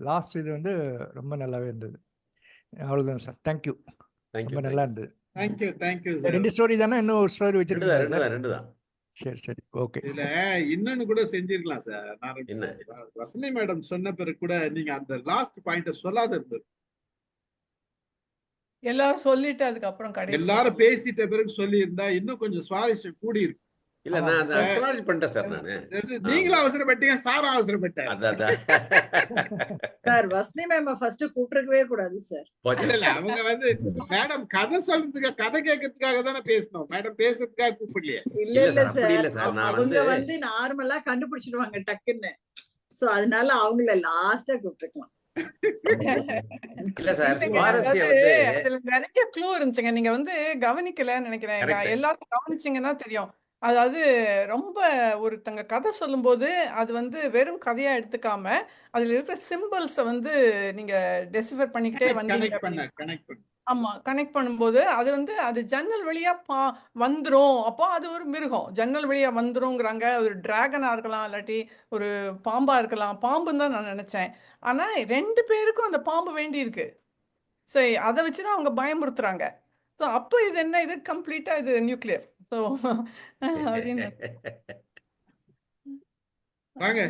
லாஸ்ட் இது வந்து ரொம்ப நல்லாவே இருந்தது. அவ்வளோதான் சார். தேங்க்யூ, ரொம்ப நல்லா இருந்தது. தேங்க்யூ 2 ஸ்டோரி தானே, இன்னும் ஒரு ஸ்டோரி வச்சிருக்கீங்களா சார்? 2 தான். சரி ஓகே. இதுல இன்னொன்னு கூட செஞ்சிருக்கலாம் சார். நான் வசந்தி மேடம் சொன்ன பிறகு கூட நீங்க அந்த லாஸ்ட் பாயிண்ட சொல்லாத இருந்தது. எல்லாரும் சொல்லிட்டு அதுக்கப்புறம் எல்லாரும் பேசிட்ட பிறகு சொல்லி இருந்தா இன்னும் கொஞ்சம் சுவாரஸ்யம் கூடி இருக்கும். இல்ல நான் அதை அக்னாலஜ் பண்ணிட்டேன் சார். நானு நீங்களும் அவசரப்பட்டீங்க, சார் அவசரப்பட்டார். சார் வசந்தி மேம் ஃபர்ஸ்ட் கூப்பிட்டுருக்கவே கூடாது சார். இல்ல அவங்க வந்து மேடம் கதை சொல்றதுக்காக, கதை கேட்கறதுக்காக தானே பேசணும். மேடம் பேசுறதுக்காக கூப்பிடலையே. இல்ல சார், அவங்க வந்து நார்மலா கண்டுபிடிச்சிடுவாங்க டக்குன்னு. சோ அதனால அவங்கள லாஸ்டா கூப்பிட்டுக்கலாம். இல்ல சார், இல்லைங்க, சுவாரஸ்யம் அதாவது வந்து அதுல நிறைய க்ளூ இருந்துச்சுங்க. நீங்க வந்து கவனிக்கலன்னு நினைக்கிறேன். கரெக்ட். எல்லாரும் கவனிச்சீங்கன்னா தெரியும். அதாவது ரொம்ப ஒருத்தங்க கதை சொல்லும்போது அது வந்து வெறும் கதையா எடுத்துக்காம அதுல இருக்கிற சிம்பிள்ஸை வந்து நீங்க டெசிஃபர் பண்ணிக்கிட்டே வந்தீங்க அப்படின்னு. கனெக்ட் பண்ண ஆமா, கனெக்ட் பண்ணும்போது அது வந்து அது ஜன்னல் வழியா வந்துரும். அப்போ அது ஒரு மிருகம் ஜன்னல் வழியா வந்துருங்கிறாங்க. ஒரு டிராகனா இருக்கலாம், இல்லாட்டி ஒரு பாம்பா இருக்கலாம். பாம்புன்னு தான் நான் நினைச்சேன். ஆனா 2 பேருக்கும் அந்த பாம்பு வேண்டி இருக்கு. ஸோ அதை வச்சுதான் அவங்க பயமுறுத்துறாங்க. ஸோ அப்போ இது என்ன, இது கம்ப்ளீட்டா இது நியூக்ளியர். ஸோ அப்படின்னு வாங்க.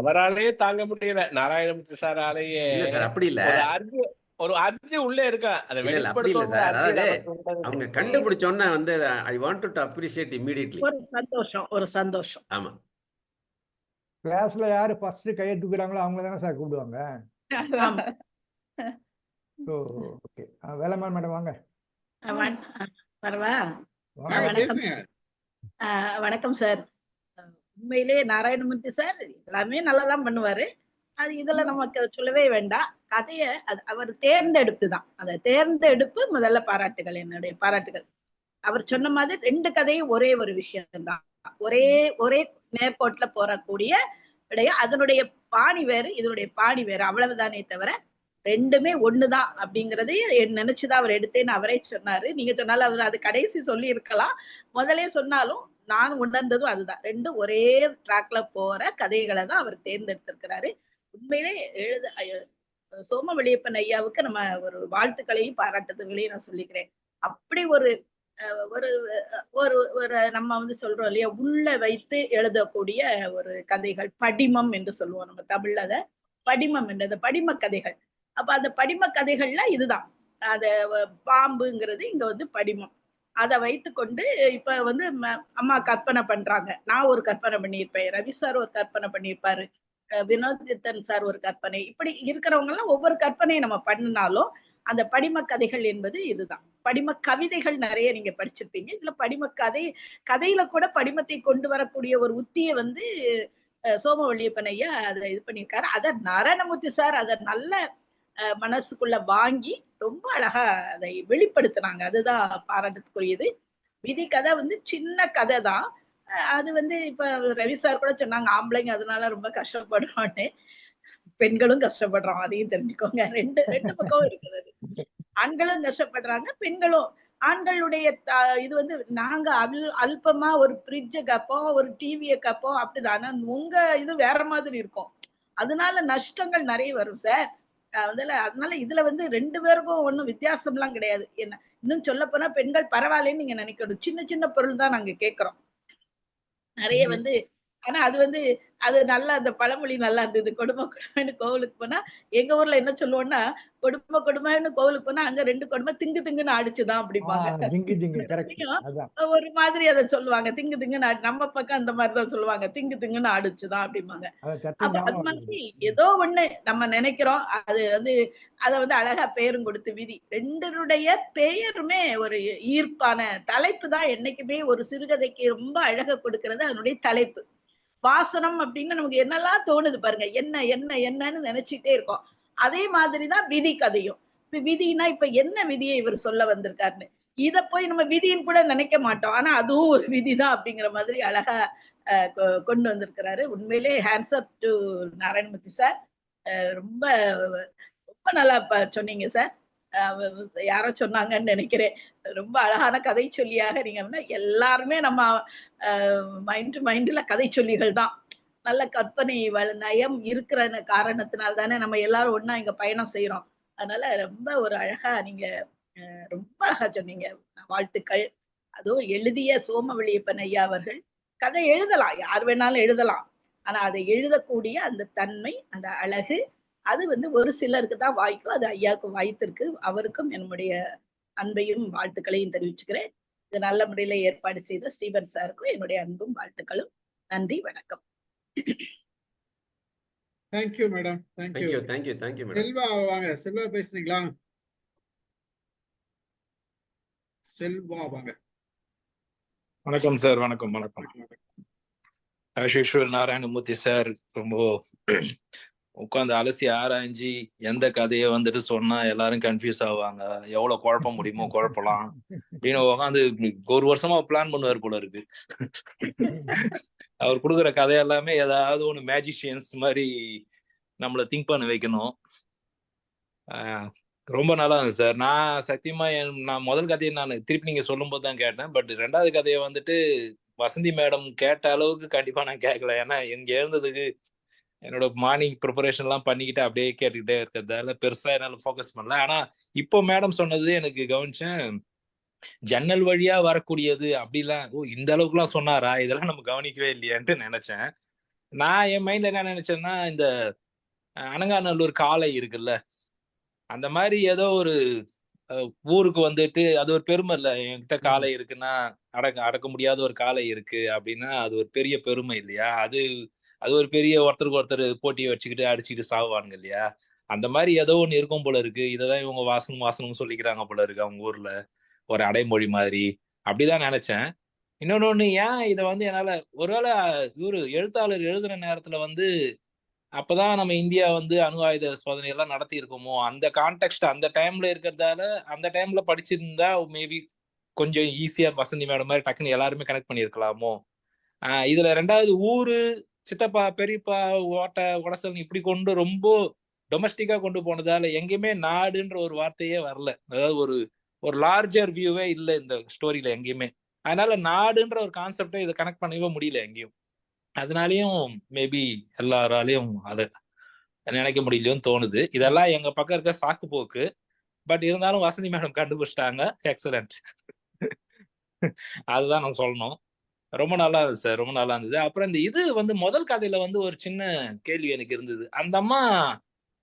அவராலேயே தாங்க முடியல, நாராயணமூர்த்தி சாராலேயே. இல்ல சார், அப்படி இல்ல. ஒரு அர்ஜி உள்ளே இருக்கா, அதை இல்ல இல்ல, அப்படி இல்ல சார். அதாவது வெளிப்படுத்த அவங்க கண்டுபிடிச்சோன்னா வந்து I want to appreciate immediately. ஒரு சந்தோஷம். ஆமா. கிளாஸ்ல யாரு ஃபர்ஸ்ட் கையை தூக்குறாங்களோ அவங்கள தானே சார் கூப்பிடுவாங்க. ஸோ ஓகே, வேலைமான் மேடம் வாங்க. வரவா? வாங்க. வணக்கம். வணக்கம் சார். உண்மையிலே நாராயணமூர்த்தி சார் எல்லாமே நல்லாதான் பண்ணுவாரு. அது இதுல நமக்கு சொல்லவே வேண்டாம். கதைய அவர் தேர்ந்தெடுப்பு தான். அந்த தேர்ந்தெடுப்பு முதல்ல பாராட்டுகள், என்னுடைய பாராட்டுகள். அவர் சொன்ன மாதிரி 2 கதையும் ஒரே ஒரு விஷயம் தான். ஒரே நேர்கோட்டுல போறக்கூடிய விடைய. அதனுடைய பாணி வேறு, இதனுடைய பாணி வேறு, அவ்வளவுதானே தவிர 2மே ஒண்ணுதான் அப்படிங்கறது நினைச்சுதான் அவர் எடுத்தேன்னு அவரே சொன்னாரு. நீங்க சொன்னாலும் அவர் அது கடைசி சொல்லி இருக்கலாம். முதலே சொன்னாலும் நான் உணர்ந்ததும் அதுதான். 2 ஒரே ட்ராக்ல போற கதைகளை தான் அவர் தேர்ந்தெடுத்திருக்கிறாரு. உண்மையிலே சோமவெளியப்பன் ஐயாவுக்கு நம்ம ஒரு வாழ்த்துக்களையும் பாராட்டுதல்களையும் நான் சொல்லிக்கிறேன். அப்படி ஒரு ஒரு ஒரு நம்ம வந்து சொல்றோம் இல்லையா, உள்ள வைத்து எழுதக்கூடிய ஒரு கதைகள், படிமம் என்று சொல்லுவோம் நம்ம தமிழ்ல. அத படிமம் என்றது படிம கதைகள். அப்ப அந்த படிம கதைகள்ல இதுதான். அத பாம்புங்கிறது இங்க வந்து படிமம். அதை வைத்துக்கொண்டு இப்ப வந்து அம்மா கற்பனை பண்றாங்க. நான் ஒரு கற்பனை பண்ணியிருப்பேன், ரவி சார் ஒரு கற்பனை பண்ணியிருப்பாரு, வினோதித்தன் சார் ஒரு கற்பனை. இப்படி இருக்கிறவங்க எல்லாம் ஒவ்வொரு கற்பனையை நம்ம பண்ணினாலும் அந்த படிம கதைகள் என்பது இதுதான். படிம கவிதைகள் நிறைய நீங்க படிச்சிருப்பீங்க. இதுல படிம கதையில கூட படிமத்தை கொண்டு வரக்கூடிய ஒரு உத்தியை வந்து சோமவெளியப்பன் ஐயா அதை இது பண்ணியிருக்காரு. அத நாராயணமூர்த்தி சார் அதை நல்ல மனசுக்குள்ள வாங்கி ரொம்ப அழகா அதை வெளிப்படுத்தினாங்க. அதுதான் பாராட்டத்துக்குரியது. விதி கதை வந்து சின்ன கதை தான். அது வந்து இப்ப ரவி சார் கூட சொன்னாங்க, ஆம்பளைங்க அதனால ரொம்ப கஷ்டப்படுறோன்னு. பெண்களும் கஷ்டப்படுறோம், அதையும் தெரிஞ்சுக்கோங்க. ரெண்டு பக்கம் இருக்குது. ஆண்களும் கஷ்டப்படுறாங்க, பெண்களும். ஆண்களுடைய இது வந்து நாங்க அல்பமா ஒரு ஃப்ரிட்ஜை கப்போம், ஒரு டிவியை கப்போம், அப்படிதானே. உங்க இது வேற மாதிரி இருக்கும். அதனால நஷ்டங்கள் நிறைய வரும் சார். அதனால இதுல வந்து 2 பேருக்கும் ஒன்னும் வித்தியாசம் எல்லாம் கிடையாது. என்ன இன்னும் சொல்ல போனா பெண்கள் பரவாயில்லன்னு நீங்க நினைக்கணும். சின்ன சின்ன பொருள் தான் நாங்க கேட்கிறோம் நிறைய வந்து. ஆனா அது வந்து அது நல்லா, அந்த பழமொழி நல்லா இருந்தது. கொடுமை கொடுமைன்னு கோவிலுக்கு போனா, எங்க ஊர்ல என்ன சொல்லுவோம்னா, கொடுமை கொடுமைன்னு கோவிலுக்கு போனா அங்க 2 கொடுமை திங்கு திங்குன்னு ஆடிச்சுதான் அப்படிம்பாங்க. ஒரு மாதிரி அதை சொல்லுவாங்க, திங்கு திங்குன்னு. நம்ம பக்கம் அந்த மாதிரிதான் சொல்லுவாங்க, திங்கு திங்குன்னு ஆடிச்சுதான் அப்படிம்பாங்க. அப்ப அது மாதிரி ஏதோ ஒண்ணு நம்ம நினைக்கிறோம். அது வந்து அதை வந்து அழகா பெயரும் கொடுத்து விதி. 2னுடைய பெயருமே ஒரு ஈர்ப்பான தலைப்பு தான். என்னைக்குமே ஒரு சிறுகதைக்கு ரொம்ப அழகா கொடுக்கிறது அதனுடைய தலைப்பு. வாசனம் அப்படின்னு நமக்கு என்னெல்லாம் தோணுது பாருங்க, என்னன்னு நினைச்சுட்டே இருக்கோம். அதே மாதிரிதான் விதி கதையும். இப்ப விதினா இப்ப என்ன விதியை இவர் சொல்ல வந்திருக்காருன்னு இத போய் நம்ம விதின்னு கூட நினைக்க மாட்டோம். ஆனா அதுவும் ஒரு விதிதான் அப்படிங்கிற மாதிரி அழகா கொண்டு வந்திருக்கிறாரு. உண்மையிலே hands up to Narayanamurthy sir. ரொம்ப ரொம்ப நல்லா சொன்னீங்க சார். யாரோ சொன்னாங்கன்னு நினைக்கிறேன், ரொம்ப அழகான கதை சொல்லியாக நீங்க. எல்லாருமே நம்ம மைண்ட்ல கதை சொல்லிகள் தான். நல்ல கற்பனை நயம் இருக்கிற காரணத்தினால தானே நம்ம எல்லாரும் ஒன்னா இங்க பயணம் செய்யறோம். அதனால ரொம்ப ஒரு அழகா நீங்க ரொம்ப அழகா சொன்னீங்க. வாழ்த்துக்கள். அதுவும் எழுதிய சோமவெளியப்பன் ஐயா அவர்கள் கதை எழுதலாம், யார் வேணாலும் எழுதலாம். ஆனா அதை எழுதக்கூடிய அந்த தன்மை, அந்த அழகு, அது வந்து ஒரு சிலருக்கு தான் வாய்க்கும். அது ஐயாவுக்கு வாய்த்திருக்கு. அவருக்கும் என்னுடைய அன்பையும் வாழ்த்துக்களையும் தெரிவிச்சுக்கிறேன். இது நல்ல முறையில ஏற்பாடு செய்த ஸ்ரீபன் சாருக்கும் என்னுடைய அன்பும் வாழ்த்துக்களும். நன்றி, வணக்கம். Thank you madam. Thank you madam. Selva வாங்க. செல்வா பேசுறீங்களா? செல்வா வாங்க. வணக்கம் சார். வணக்கம். ஆஸ் யூஷுவல் நாராயணமூர்த்தி சார் ரொம்ப உட்காந்து அலசி ஆராய்ஞ்சு எந்த கதையை வந்துட்டு சொன்னா எல்லாரும் கன்ஃபியூஸ் ஆவாங்க, எவ்வளவு குழப்ப முடியுமோ குழப்பலாம் அப்படின்னு உட்காந்து 1 வருஷமா பிளான் பண்ணுவார் போல இருக்கு. அவர் கொடுக்குற கதை எல்லாமே ஏதாவது ஒண்ணு மேஜிஷியன்ஸ் மாதிரி நம்மள திங்க் பண்ண வைக்கணும். ரொம்ப நல்லா இருந்துச்சு சார். நான் சத்தியமா நான் முதல் கதையை நான் திருப்பி நீங்க சொல்லும் போது தான் கேட்டேன். பட் 2வது கதையை வந்துட்டு வசந்தி மேடம் கேட்ட அளவுக்கு கண்டிப்பா நான் கேட்கல. ஏன்னா இங்க எழுந்ததுக்கு என்னோட மார்னிங் ப்ரிப்பரேஷன் எல்லாம் பண்ணிக்கிட்டு அப்படியே கேட்டுக்கிட்டே இருக்கிறதால பெருசா என்னால ஃபோக்கஸ் பண்ணல. ஆனா இப்போ மேடம் சொன்னது எனக்கு கவனிச்சேன், ஜன்னல் வழியா வரக்கூடியது அப்படிலாம், ஓ இந்த அளவுக்கு எல்லாம் சொன்னாரா, இதெல்லாம் நம்ம கவனிக்கவே இல்லையான்ட்டு நினைச்சேன். நான் என் மைண்ட்ல என்ன நினைச்சேன்னா, இந்த அனங்காநல்லூர் காளை இருக்குல்ல, அந்த மாதிரி ஏதோ ஒரு ஊருக்கு வந்துட்டு அது ஒரு பெருமை இல்ல, என்கிட்ட காளை இருக்குன்னா அடக்க முடியாத ஒரு காளை இருக்கு அப்படின்னா அது ஒரு பெரிய பெருமை இல்லையா? அது ஒரு பெரிய ஒருத்தருக்கு ஒருத்தர் போட்டியை வச்சுக்கிட்டு அடிச்சுக்கிட்டு சாவானுங்க இல்லையா? அந்த மாதிரி ஏதோ ஒண்ணு இருக்கும் போல இருக்கு. இததான் இவங்க வாசனம் சொல்லிக்கிறாங்க போல இருக்கு அவங்க ஊர்ல, ஒரு அடைமொழி மாதிரி. அப்படிதான் நினைச்சேன். இன்னொன்னு, ஏன் இதை என்னால ஒருவேளை இவரு எழுத்தாளர் எழுதுன நேரத்துல அப்பதான் நம்ம இந்தியா அணு ஆயுத சோதனை எல்லாம் நடத்தி இருக்கோமோ, அந்த கான்டெக்ட் அந்த டைம்ல இருக்கிறதால அந்த டைம்ல படிச்சிருந்தா மேபி கொஞ்சம் ஈஸியா வசந்தி மேடம் மாதிரி டக்குன்னு எல்லாருமே கனெக்ட் பண்ணியிருக்கலாமோ. இதுல 2வது ஊரு, சித்தப்பா, பெரியப்பா, உடசல் இப்படி கொண்டு ரொம்ப டொமஸ்டிக்கா கொண்டு போனதால எங்கேயுமே நாடுன்ற ஒரு வார்த்தையே வரல. அதாவது ஒரு லார்ஜர் வியூவே இல்லை இந்த ஸ்டோரியில எங்கேயுமே. அதனால நாடுன்ற ஒரு கான்செப்டை இதை கனெக்ட் பண்ணவே முடியல எங்கேயும். அதனாலயும் மேபி எல்லாராலையும் அதை நினைக்க முடியலையும் தோணுது. இதெல்லாம் எங்க பக்கம் இருக்க சாக்கு போக்கு. பட் இருந்தாலும் வசந்தி மேடம் கண்டுபிடிச்சிட்டாங்க. எக்ஸலண்ட். அதுதான் நான் சொல்லணும். ரொம்ப நல்லா இருந்தது சார், ரொம்ப நல்லா இருந்தது. அப்புறம் இந்த இது முதல் கதையில ஒரு சின்ன கேள்வி எனக்கு இருந்தது. அந்த அம்மா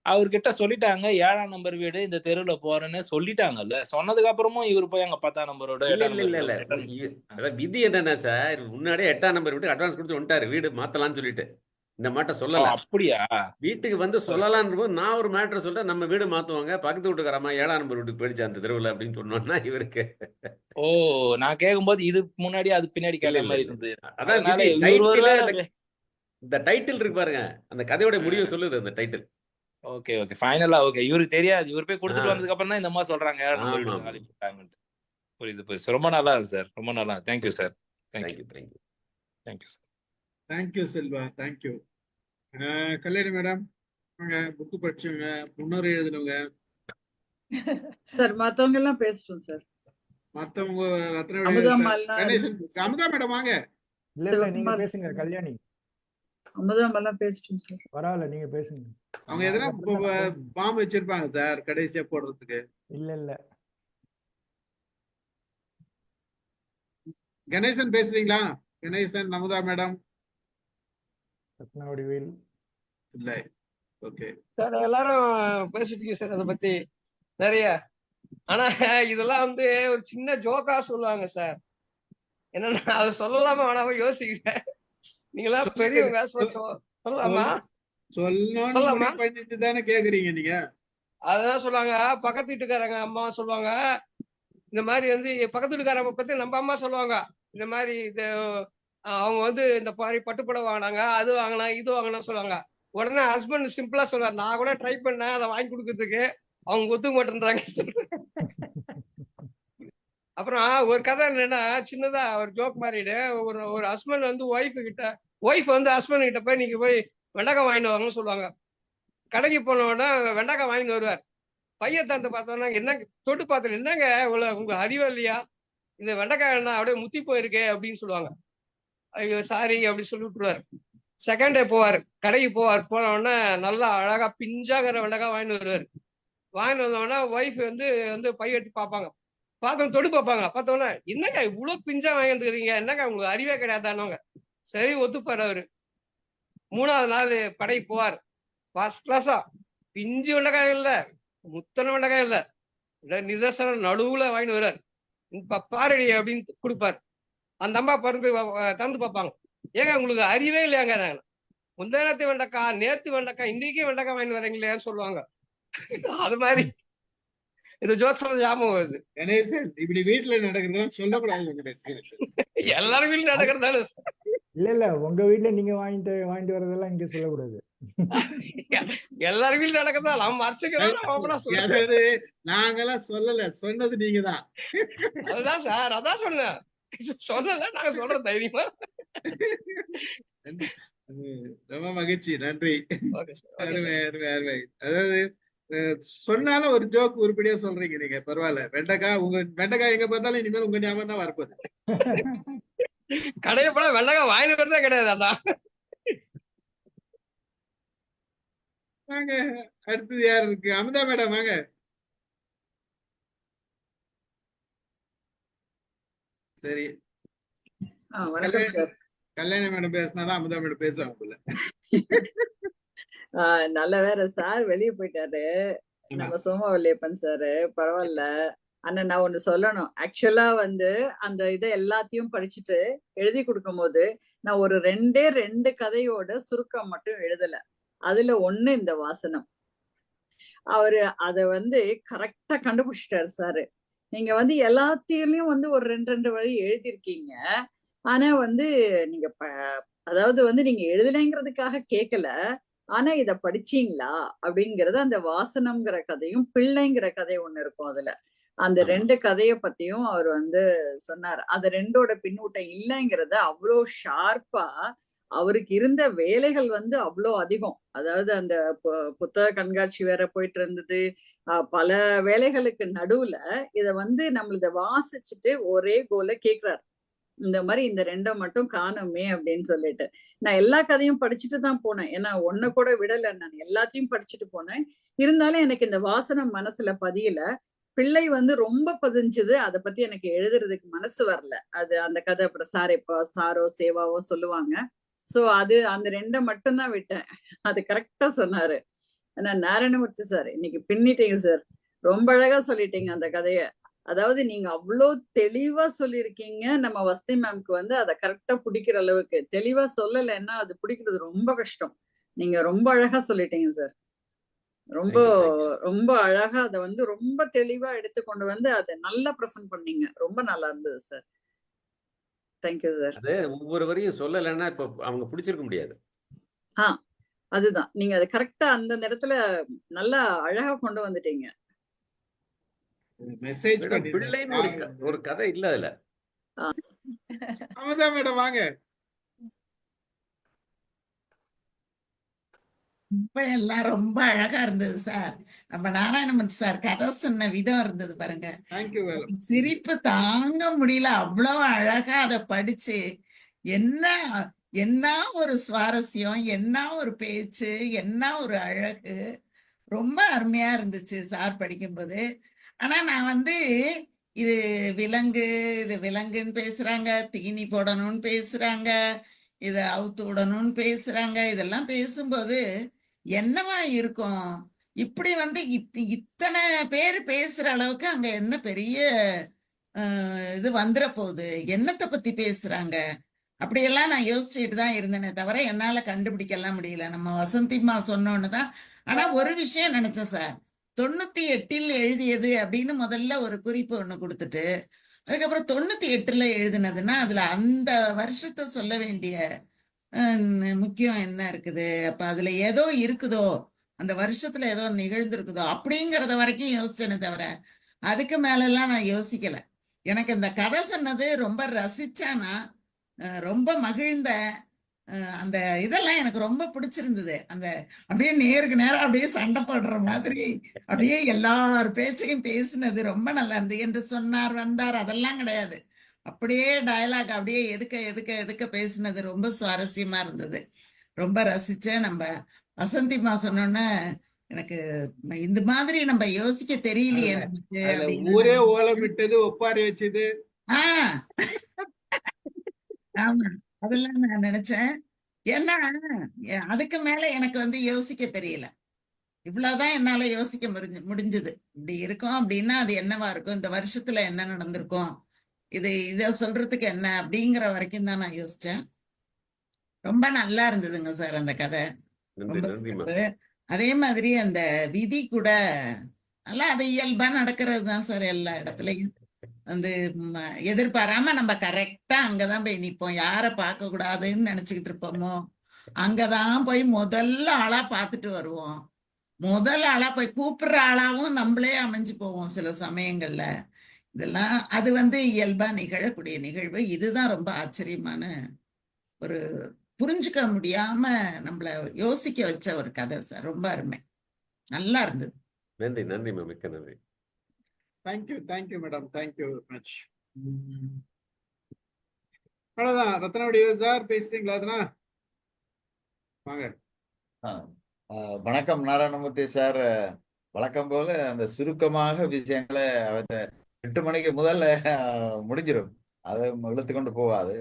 அவர்கிட்ட சொல்லிட்டாங்க 7ஆம் நம்பர் வீடு இந்த தெருவுல போறேன்னு சொல்லிட்டாங்கல்ல. சொன்னதுக்கு அப்புறமும் இவர் போய் அங்க 10ஆம் நம்பரோட இல்ல 8ஆம் இல்ல இல்ல நம்பர் இல்ல அதான் விதி என்னன்னா சார், முன்னாடியே 8ஆம் நம்பர் விட்டு அட்வான்ஸ் கொடுத்து வந்துட்டாரு வீடு மாத்தலாம்னு சொல்லிட்டு. இந்த மாட்ட சொல்லல. அப்படியா? வீட்டுக்கு சொல்லலான்ற போது நான் ஒரு மேட்டர் சொல்றேன், நம்ம வீடு மாத்துவாங்க, பக்கத்து வீட்டுக்காரமா 7ஆம் நம்பர் வீட்டுக்கு போயிடுச்சு அந்த தெருவுல அப்படின்னு சொன்னோம்னா இவருக்கு ஓ, நான் கேட்கும்போது இது முன்னாடி அது பின்னாடி இல்ல கேட்ட இல்ல மாதிரி இல்ல. இருந்தது. அதான் அதனால விதி இவர் டைட்டில், ஒருவேளை இந்த டைட்டில் இருக்கு பாருங்க, அந்த கதையோட முடிவு சொல்லுது அந்த டைட்டில். ஓகே ஓகே ஃபைனலா ஓகே. இவருக்கு தெரியாது, இவர் போய் ஆ, கொடுத்துட்டு வந்ததுக்கு அப்புறம் தான் இந்த மாதிரி சொல்றாங்க 7ஆம் நம்பர் ஆமா வீடு ஆமா. காலி பண்ணிட்டாங்கன்ட்டு. புரியுது புரியுது. ரொம்ப நல்லா இருக்கு சார், ரொம்ப நல்லா. Thank you sir. Thank you thank you thank you. Thank you sir. Thank you Selva, thank you. Kalyani madam, அவங்க புக்கு படிச்சவங்க, முன்னுரை எழுதினவங்க, சார் மத்தவங்க எல்லாம் பேசிட்டோம் சார். மத்தவங்க ரத்ன அமுதாம்மாள்லாம் கணேசன், அமுதா மேடம் வாங்க. இல்ல இல்ல நீங்க சிவகுமார் பேசுங்க சார், கல்யாணி. அமுதாம்மாள்லாம் பேசிட்டோம் சார். பரவாயில்ல நீங்க பேசுங்க. அவங்க எதனா அதுக்கப்புறம் தான் நான் பேசணும். பாம்பு வச்சிருப்பாங்க சார் கடைசியா போடுறதுக்கு. இல்ல இல்ல கணேசன் பேசுறீங்களா? கணேசன், அமுதா மேடம் ரத்னாவடிவேல். இல்ல. ஓகே சார் எல்லாரும் பேசிட்டீங்க சார் அதை பத்தி நிறைய. ஆனா இதெல்லாம் ஒரு சின்ன ஜோக்கா சொல்லுவாங்க சார். என்னன்னா அதை சொல்லலாமா வேணாம யோசிக்கிறேன். நீங்களாம் பெரியவங்க சொல்லலாமா? சொல்லணும்னு சொல்லலாமா? முடிவு பண்ணிட்டு தானே கேக்குறீங்க நீங்க. அதான் சொல்லுவாங்க, பக்கத்து வீட்டுக்காரங்க அம்மா சொல்லுவாங்க இந்த மாதிரி பக்கத்து வீட்டுக்காரங்க பத்தி நம்ம அம்மா சொல்லுவாங்க இந்த மாதிரி இது அவங்க இந்த மாதிரி பட்டுப்புடவை வாங்கினாங்க, அது வாங்கினா இது வாங்கினா சொல்லுவாங்க. உடனே ஹஸ்பண்ட் சிம்பிளா சொல்றாரு, நான் கூட ட்ரை பண்ணேன் அதை வாங்கி கொடுக்கறதுக்கு, அவங்க ஒத்துக்க மாட்டேன்றாங்க சொல்றேன். அப்புறம் ஒரு கதை என்னன்னா, சின்னதா ஒரு ஜோக் மாறிடு. ஒரு ஹஸ்பண்ட் ஒய்ஃப் ஹஸ்பண்ட் கிட்ட போய் நீங்க போய் வெண்டைக்காய் வாங்கிட்டு வாங்கன்னு சொல்லுவாங்க. கடைக்கு போன உடனே வெண்டைக்காய் வாங்கிட்டு வருவார். பையன் தந்து பார்த்தோன்னா, என்ன தொட்டு பார்த்துட்டு, என்னங்க உங்க அறிவு இல்லையா, இந்த வெண்டைக்காய் என்ன அப்படியே முத்தி போயிருக்கு அப்படின்னு சொல்லுவாங்க. ஐயோ சாரி அப்படின்னு சொல்லி விட்டுருவாரு. செகண்ட் டே போவார், கடைக்கு போவார். போன உடனே நல்லா அழகா பிஞ்சாகிற வெண்டைக்காய் வாங்கிட்டு வருவார். வாங்கிட்டு வந்தோடனே ஒய்ஃப் பைய எடுத்து பார்ப்பாங்க. பார்த்தவங்க தொடு பார்ப்பாங்க. பார்த்தோன்னே, என்னங்க இவ்வளவு பிஞ்சா வாங்கிட்டுக்கிறீங்க, என்னங்க உங்களுக்கு அறிவே கிடையாதானவங்க. சரி ஒத்துப்பாரு அவரு. 3வது நாள் கடைக்கு போவார். ஃபர்ஸ்ட் கிளாஸா பிஞ்சு வெண்டைக்காய் இல்ல, முத்தன வெண்டைக்காய் இல்ல, நிதர்சன நடுவுல வாங்கிட்டு வர்றாரு. பாரடி அப்படின்னு கொடுப்பாரு. அந்த அம்மா திறந்து பார்ப்பாங்க. ஏங்க உங்களுக்கு அறிவே இல்லையாங்க, முந்தானத்து வெண்டைக்காய், நேத்து வெண்டைக்காய், இன்றைக்கே வெண்டைக்காய் வாங்கிட்டு வரீங்களேன்னு சொல்லுவாங்க. அது மாதிரி இந்த ஜோக் சொல்ல ஞாபகம் வருது. கணேசன், இப்படி வீட்டுல நடக்கிறதெல்லாம் சொல்லக்கூடாது கணேசன். எல்லாரும் வீட்டுல நடக்கிறதால இல்ல இல்ல உங்க வீட்ல நீங்க வாங்கிட்டு வரதெல்லாம் இங்க சொல்லக்கூடாது. எல்லாரும் வீட்டுல நடக்கதான் நம்ம மறைச்சுக்கிறோம் ஓப்பனா சொல்லுங்க. அதாவது நாங்கெல்லாம் சொல்லல, சொன்னது நீங்க தான். அதுதான் சார், அதான் சொன்னேன். சொல்லல, நாங்க சொல்றோம் தைரியமா. ரொம்ப மகிழ்ச்சி, நன்றி. ஓகே சார், ஓகே அருமை சார். அருமை அருமை. அதாவது சொன்னாலும் ஒரு ஜோக் உருப்படியா சொல்றீங்க நீங்க, பரவாயில்ல. வெண்டைக்காய், உங்க வெண்டைக்காய் எங்க பார்த்தாலும் இனிமேல் உங்க ஞாபகம் தான் வரப்போகுது. கடையை போல வெள்ளக்காய் வாங்கிட்டு வரதே கிடையாது. அதான் வாங்க, அடுத்தது யார் இருக்கு? அமுதா மேடம் வாங்க. சரி, வணக்கம் சார். கல்யாண மேடம் பேசினாதான் அமுதா மேடம் பேசுவாங்க போல. நல்ல வேற சார் வெளியே போயிட்டாரு. நம்ம சோமவல்லியப்பன் சாரு, பரவாயில்ல. ஆனா நான் ஒண்ணு சொல்லணும். ஆக்சுவலா வந்து அந்த இதை எல்லாத்தையும் படிச்சுட்டு எழுதி கொடுக்கும் போது நான் ஒரு 2 கதையோட சுருக்கம் மட்டும் எழுதல. அதுல ஒண்ணு இந்த வாசனம். அவரு அத வந்து கரெக்டா கண்டுபிடிச்சிட்டாரு சாரு. நீங்க வந்து எல்லாத்தையும் வந்து ஒரு 2 வரி எழுதியிருக்கீங்க. ஆனா வந்து நீங்க அதாவது வந்து நீங்க எழுதலைங்கிறதுக்காக கேட்கல. ஆனா இத படிச்சீங்களா அப்படிங்கறது அந்த வாசனம்ங்கிற கதையும் பிள்ளைங்கிற கதை ஒண்ணு இருக்கும். அதுல அந்த 2 கதைய பத்தியும் அவர் வந்து சொன்னார். அது 2ஓட பின்னூட்டம் இல்லைங்கிறத அவ்வளோ ஷார்ப்பா, அவருக்கு இருந்த வேலைகள் வந்து அவ்வளோ அதிகம். அதாவது அந்த புத்தக கண்காட்சி வேற போயிட்டு இருந்தது. பல வேலைகளுக்கு நடுவுல இத வந்து நம்ம இத வாசிச்சுட்டு ஒரே கோல கேக்குறாரு. இந்த மாதிரி இந்த 2 மட்டும் காணுமே அப்படின்னு சொல்லிட்டு. நான் எல்லா கதையும் படிச்சுட்டு தான் போனேன். ஏன்னா ஒன்ன கூட விடல, நான் எல்லாத்தையும் படிச்சுட்டு போனேன். இருந்தாலும் எனக்கு இந்த வாசனம் மனசுல பதியல. பிள்ளை வந்து ரொம்ப பதிஞ்சது. அதை பத்தி எனக்கு எழுதுறதுக்கு மனசு வரல. அது அந்த கதை அப்புறம் சாரோ சேவாவோ சொல்லுவாங்க. சோ அது அந்த 2 மட்டும்தான் விட்டேன். அது கரெக்டா சொன்னாரு. ஆனா நாராயணமூர்த்தி சார் இன்னைக்கு பின்னிட்டீங்க சார். ரொம்ப அழகா சொல்லிட்டீங்க அந்த கதைய. அதாவது நீங்க அவ்வளோ தெளிவா சொல்லியிருக்கீங்க. நம்ம வசதி மேம்க்கு வந்து அதை கரெக்டா பிடிக்கிற அளவுக்கு தெளிவா சொல்லலைன்னா அது பிடிக்கிறது ரொம்ப கஷ்டம். நீங்க ரொம்ப அழகா சொல்லிட்டீங்க சார். ரொம்ப ரொம்ப அழகா அதை வந்து ரொம்ப தெளிவா எடுத்துக்கொண்டு வந்து அதை நல்லா பிரசன்ட் பண்ணீங்க. ரொம்ப நல்லா இருந்தது சார். Thank you sir. அது ஒவ்வொரு வரையும் சொல்லலைன்னா இப்போ அவங்க பிடிச்சிருக்க முடியாது. அதுதான் நீங்க அதை கரெக்டா அந்த நேரத்துல நல்லா அழகா கொண்டு வந்துட்டீங்க. மெசேஜ் பிள்ளைன்னு ஒரு கதை இல்ல அதுல. அமுதா மேடம் வாங்க. எல்லாம் ரொம்ப அழகா இருந்தது சார். நம்ம நாராயணமூர்த்தி சார் கதை சொன்ன விதம் இருந்தது பாருங்க. சிரிப்பு தாங்க முடியல. அவ்வளவு அழகா அதை படிச்சு என்ன என்ன ஒரு சுவாரஸ்யம், என்ன ஒரு பேச்சு, என்ன ஒரு அழகு. ரொம்ப அருமையா இருந்துச்சு சார் படிக்கும்போது. ஆனா நான் வந்து இது விலங்குன்னு பேசுறாங்க, தீனி போடணும்னு பேசுறாங்க, இதை அவுத்து விடணும்னு பேசுறாங்க. இதெல்லாம் பேசும்போது என்னவா இருக்கும்? இப்படி வந்து இத்தனை பேர் பேசுற அளவுக்கு அங்க என்ன பெரிய இது வந்துட போகுது? என்னத்தை பத்தி பேசுறாங்க? அப்படியெல்லாம் நான் யோசிச்சுட்டு தான் இருந்தேனே தவிர என்னால கண்டுபிடிக்கலாம் முடியல. நம்ம வசந்திமா சொன்னோன்னுதான். ஆனா ஒரு விஷயம் நினைச்சேன் சார். 98 எழுதியது அப்படின்னு முதல்ல ஒரு குறிப்பு ஒண்ணு கொடுத்துட்டு அதுக்கப்புறம் 98 எழுதுனதுன்னா அதுல அந்த வருஷத்தை சொல்ல வேண்டிய முக்கியம் என்ன இருக்குது? அப்ப அதுல ஏதோ இருக்குதோ, அந்த வருஷத்துல ஏதோ நிகழ்ந்திருக்குதோ அப்படிங்கறத வரைக்கும் யோசிச்சேனே தவிர அதுக்கு மேலெல்லாம் நான் யோசிக்கல. எனக்கு இந்த கதை சொன்னது ரொம்ப ரசிச்சானா, ரொம்ப மகிழ்ந்த அந்த இதெல்லாம் எனக்கு ரொம்ப பிடிச்சிருந்தது. அந்த அப்படியே நேருக்கு நேரம் அப்படியே சண்டை போடுற மாதிரி அப்படியே எல்லார் பேச்சையும் பேசினது ரொம்ப நல்லா இருந்தது. என்று சொன்னார் வந்தார் அதெல்லாம் கிடையாது. அப்படியே டயலாக் அப்படியே எதுக்க பேசினது ரொம்ப சுவாரஸ்யமா இருந்தது. ரொம்ப ரசிச்சேன். நம்ம வசந்திமா சொன்னோன்னு எனக்கு இந்த மாதிரி நம்ம யோசிக்க தெரியலையே நமக்கு. ஊரே ஓலமிட்டது, ஒப்பாரி வச்சது. ஆமா, அதெல்லாம் நான் நினைச்சேன். ஏன்னா அதுக்கு மேல எனக்கு வந்து யோசிக்க தெரியல. இவ்வளவுதான் என்னால யோசிக்க முடிஞ்சது. இப்படி இருக்கும் அப்படின்னா அது என்னவா இருக்கும், இந்த வருஷத்துல என்ன நடந்திருக்கும், இத சொல்றதுக்கு என்ன அப்படிங்கிற வரைக்கும் தான் நான் யோசிச்சேன். ரொம்ப நல்லா இருந்ததுங்க சார் அந்த கதை. ரொம்ப சிறப்பு. அதே மாதிரி அந்த விதி கூட நல்லா அது இயல்பா நடக்கிறது தான் சார். எல்லா இடத்துலயும் வந்து எதிர்பாராம நம்ம கரெக்டா அங்கதான் போய் நிப்போம். யார பார்க்க கூடாதுன்னு நினைச்சுக்கிட்டு இருப்போமோ அங்கதான் போய் முதல்ல ஆளா பார்த்துட்டு வருவோம். முதல் ஆளா போய் கூப்பிடுற ஆளாவும் நம்மளே அமைஞ்சு போவோம் சில சமயங்கள்ல. இதெல்லாம் அது இயல்பா நிகழக்கூடிய நிகழ்வு. இதுதான் ரொம்ப ஆச்சரியமான ஒரு புரிஞ்சுக்க முடியாம நம்மள யோசிக்க வச்ச ஒரு கதை சார். ரொம்ப அருமை, நல்லா இருந்தது. நன்றி நன்றி மேம், மிக்க நன்றி. Thank you madam, thank you much. அவ்வளவுதான். ரத்னவடிவேல் சார் பேசுறீங்களா? ரத்னா வாங்க. வணக்கம் நாராயணமூர்த்தி சார். வழக்கம் போல அந்த சுருக்கமாக விஷயங்களை 8 மணிக்கு முதல்ல முடிஞ்சிடும், அதை இழுத்து கொண்டு போகாது.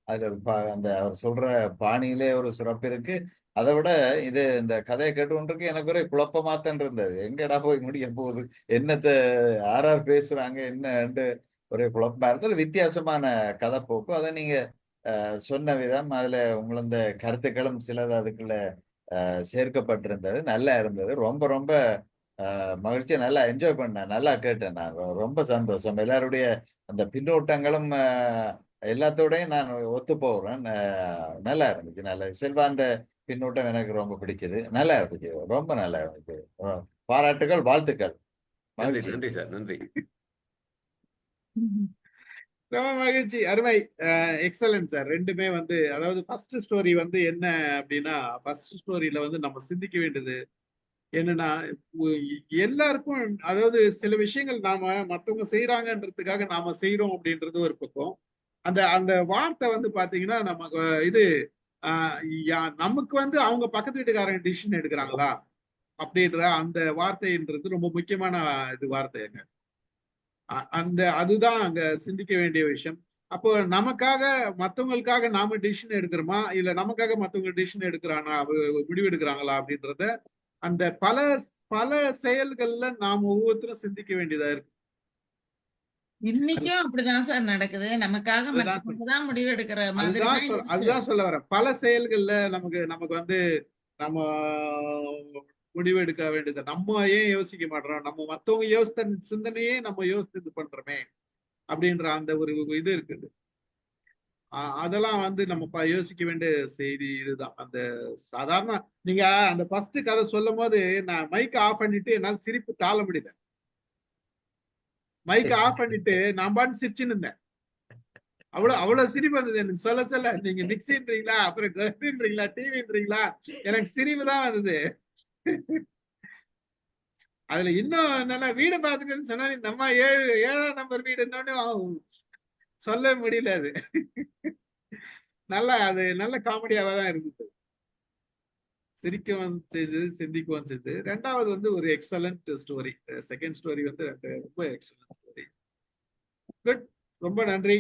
அதுல அந்த அவர் சொல்ற பாணியிலே ஒரு சிறப்பு இருக்கு. அதை விட இது இந்த கதையை கேட்டுக்கொண்டிருக்கு எனக்கு ஒரே குழப்பமாத்தான் இருந்தது. எங்கடா போய் முடிய போகுது, என்னத்தை யார் பேசுறாங்க என்னன்னு ஒரே குழப்பமா இருந்தது. வித்தியாசமான கதை போக்கு. அதை நீங்க சொன்ன விதம், அதுல உங்களந்த கருத்துக்களும் சிலது அதுக்குள்ள சேர்க்கப்பட்டிருந்தது. நல்லா இருந்தது. ரொம்ப ரொம்ப மகிழ்ச்சியா நல்லா என்ஜாய் பண்ணேன், நல்லா கேட்டேன். நான் ரொம்ப சந்தோஷம். எல்லாருடைய அந்த பின்னூட்டங்களும் எல்லாத்தோடையும் நான் ஒத்து போகிறேன். நல்லா இருந்துச்சு. நல்லா செல்வாண்ட பின்னூட்டம் எனக்கு ரொம்ப பிடிச்சது. நல்லா இருந்துச்சு, ரொம்ப நல்லா இருந்துச்சு. பாராட்டுகள், வாழ்த்துக்கள். நன்றி நன்றி சார், நன்றி. ரொம்ப மகிழ்ச்சி, அருமை, எக்ஸலன்ட் சார். ரெண்டுமே அதாவது ஃபர்ஸ்ட் ஸ்டோரி என்ன அப்படின்னா, ஃபர்ஸ்ட் ஸ்டோரியில நம்ம சிந்திக்க வேண்டியது என்னன்னா, எல்லாருக்கும் அதாவது சில விஷயங்கள் நாம மத்தவங்க செய்யறாங்கன்றதுக்காக நாம செய்யறோம் அப்படின்றது ஒரு பக்கம். அந்த அந்த வார்த்தை பாத்தீங்கன்னா நமக்கு இது நமக்கு அவங்க பக்கத்து வீட்டுக்காரங்க டிசிஷன் எடுக்கிறாங்களா அப்படின்ற அந்த வார்த்தைன்றது ரொம்ப முக்கியமான இது வார்த்தைங்க. அதுதான் அங்க சிந்திக்க வேண்டிய விஷயம். அப்போ நமக்காக மத்தவங்களுக்காக நாம டிசிஷன் எடுக்கிறோமா, இல்ல நமக்காக மத்தவங்க டிசிஷன் எடுக்கிறானா, முடிவு எடுக்கிறாங்களா அப்படின்றத அந்த பல பல செயல்கள்ல நாம ஒவ்வொருத்தரும் சிந்திக்க வேண்டியதா இருக்கு. இன்னைக்கும் அப்படிதான் சார் நடக்குது. நமக்காக மற்றவங்கதான் முடிவு எடுக்கிற மாதிரி அதுதான் சொல்ல வரேன். பல செயல்கள்ல நமக்கு நம்ம முடிவு எடுக்க வேண்டியது. நம்ம ஏன் யோசிக்க மாட்டோம், நம்ம மத்தவங்க யோசித்த சிந்தனையே நம்ம யோசித்து இது பண்றோமே அப்படின்ற அந்த ஒரு இது இருக்குது. அதெல்லாம் நம்ம யோசிக்க வேண்டிய செய்தி இதுதான். அந்த சாதாரண நீங்க அந்த ஃபர்ஸ்ட் கதை சொல்லும் போது நான் மைக் ஆஃப் பண்ணிட்டு என்னால சிரிப்பு தாழ முடியல. மைக் ஆஃப் பண்ணிட்டு நான் பாட்டு சிரிச்சுன்னு இருந்தேன். அவ்வளவு சிரிப்பு வந்தது எனக்கு. சொல்ல நீங்க மிக்சின்றீங்களா, அப்புறம் கருத்துன்றீங்களா, டிவின்றீங்களா, எனக்கு சிரிப்பு தான் வந்தது. அதுல இன்னும் என்னன்னா, வீடு பார்த்துட்டேன்னு சொன்னா இந்த அம்மா 7ஆம் நம்பர் வீடுன்னு சொல்ல முடியல. அது நல்ல காமெடியாவா தான் இருந்தது. சிரிக்கவும் செய்து, சிந்திக்கவும் செய்து. ரெண்டாவது ஒரு எக்ஸலண்ட் ஸ்டோரி. செகண்ட் ஸ்டோரி ரொம்ப எக்ஸலண்ட் ஸ்டோரி. குட், ரொம்ப நன்றி.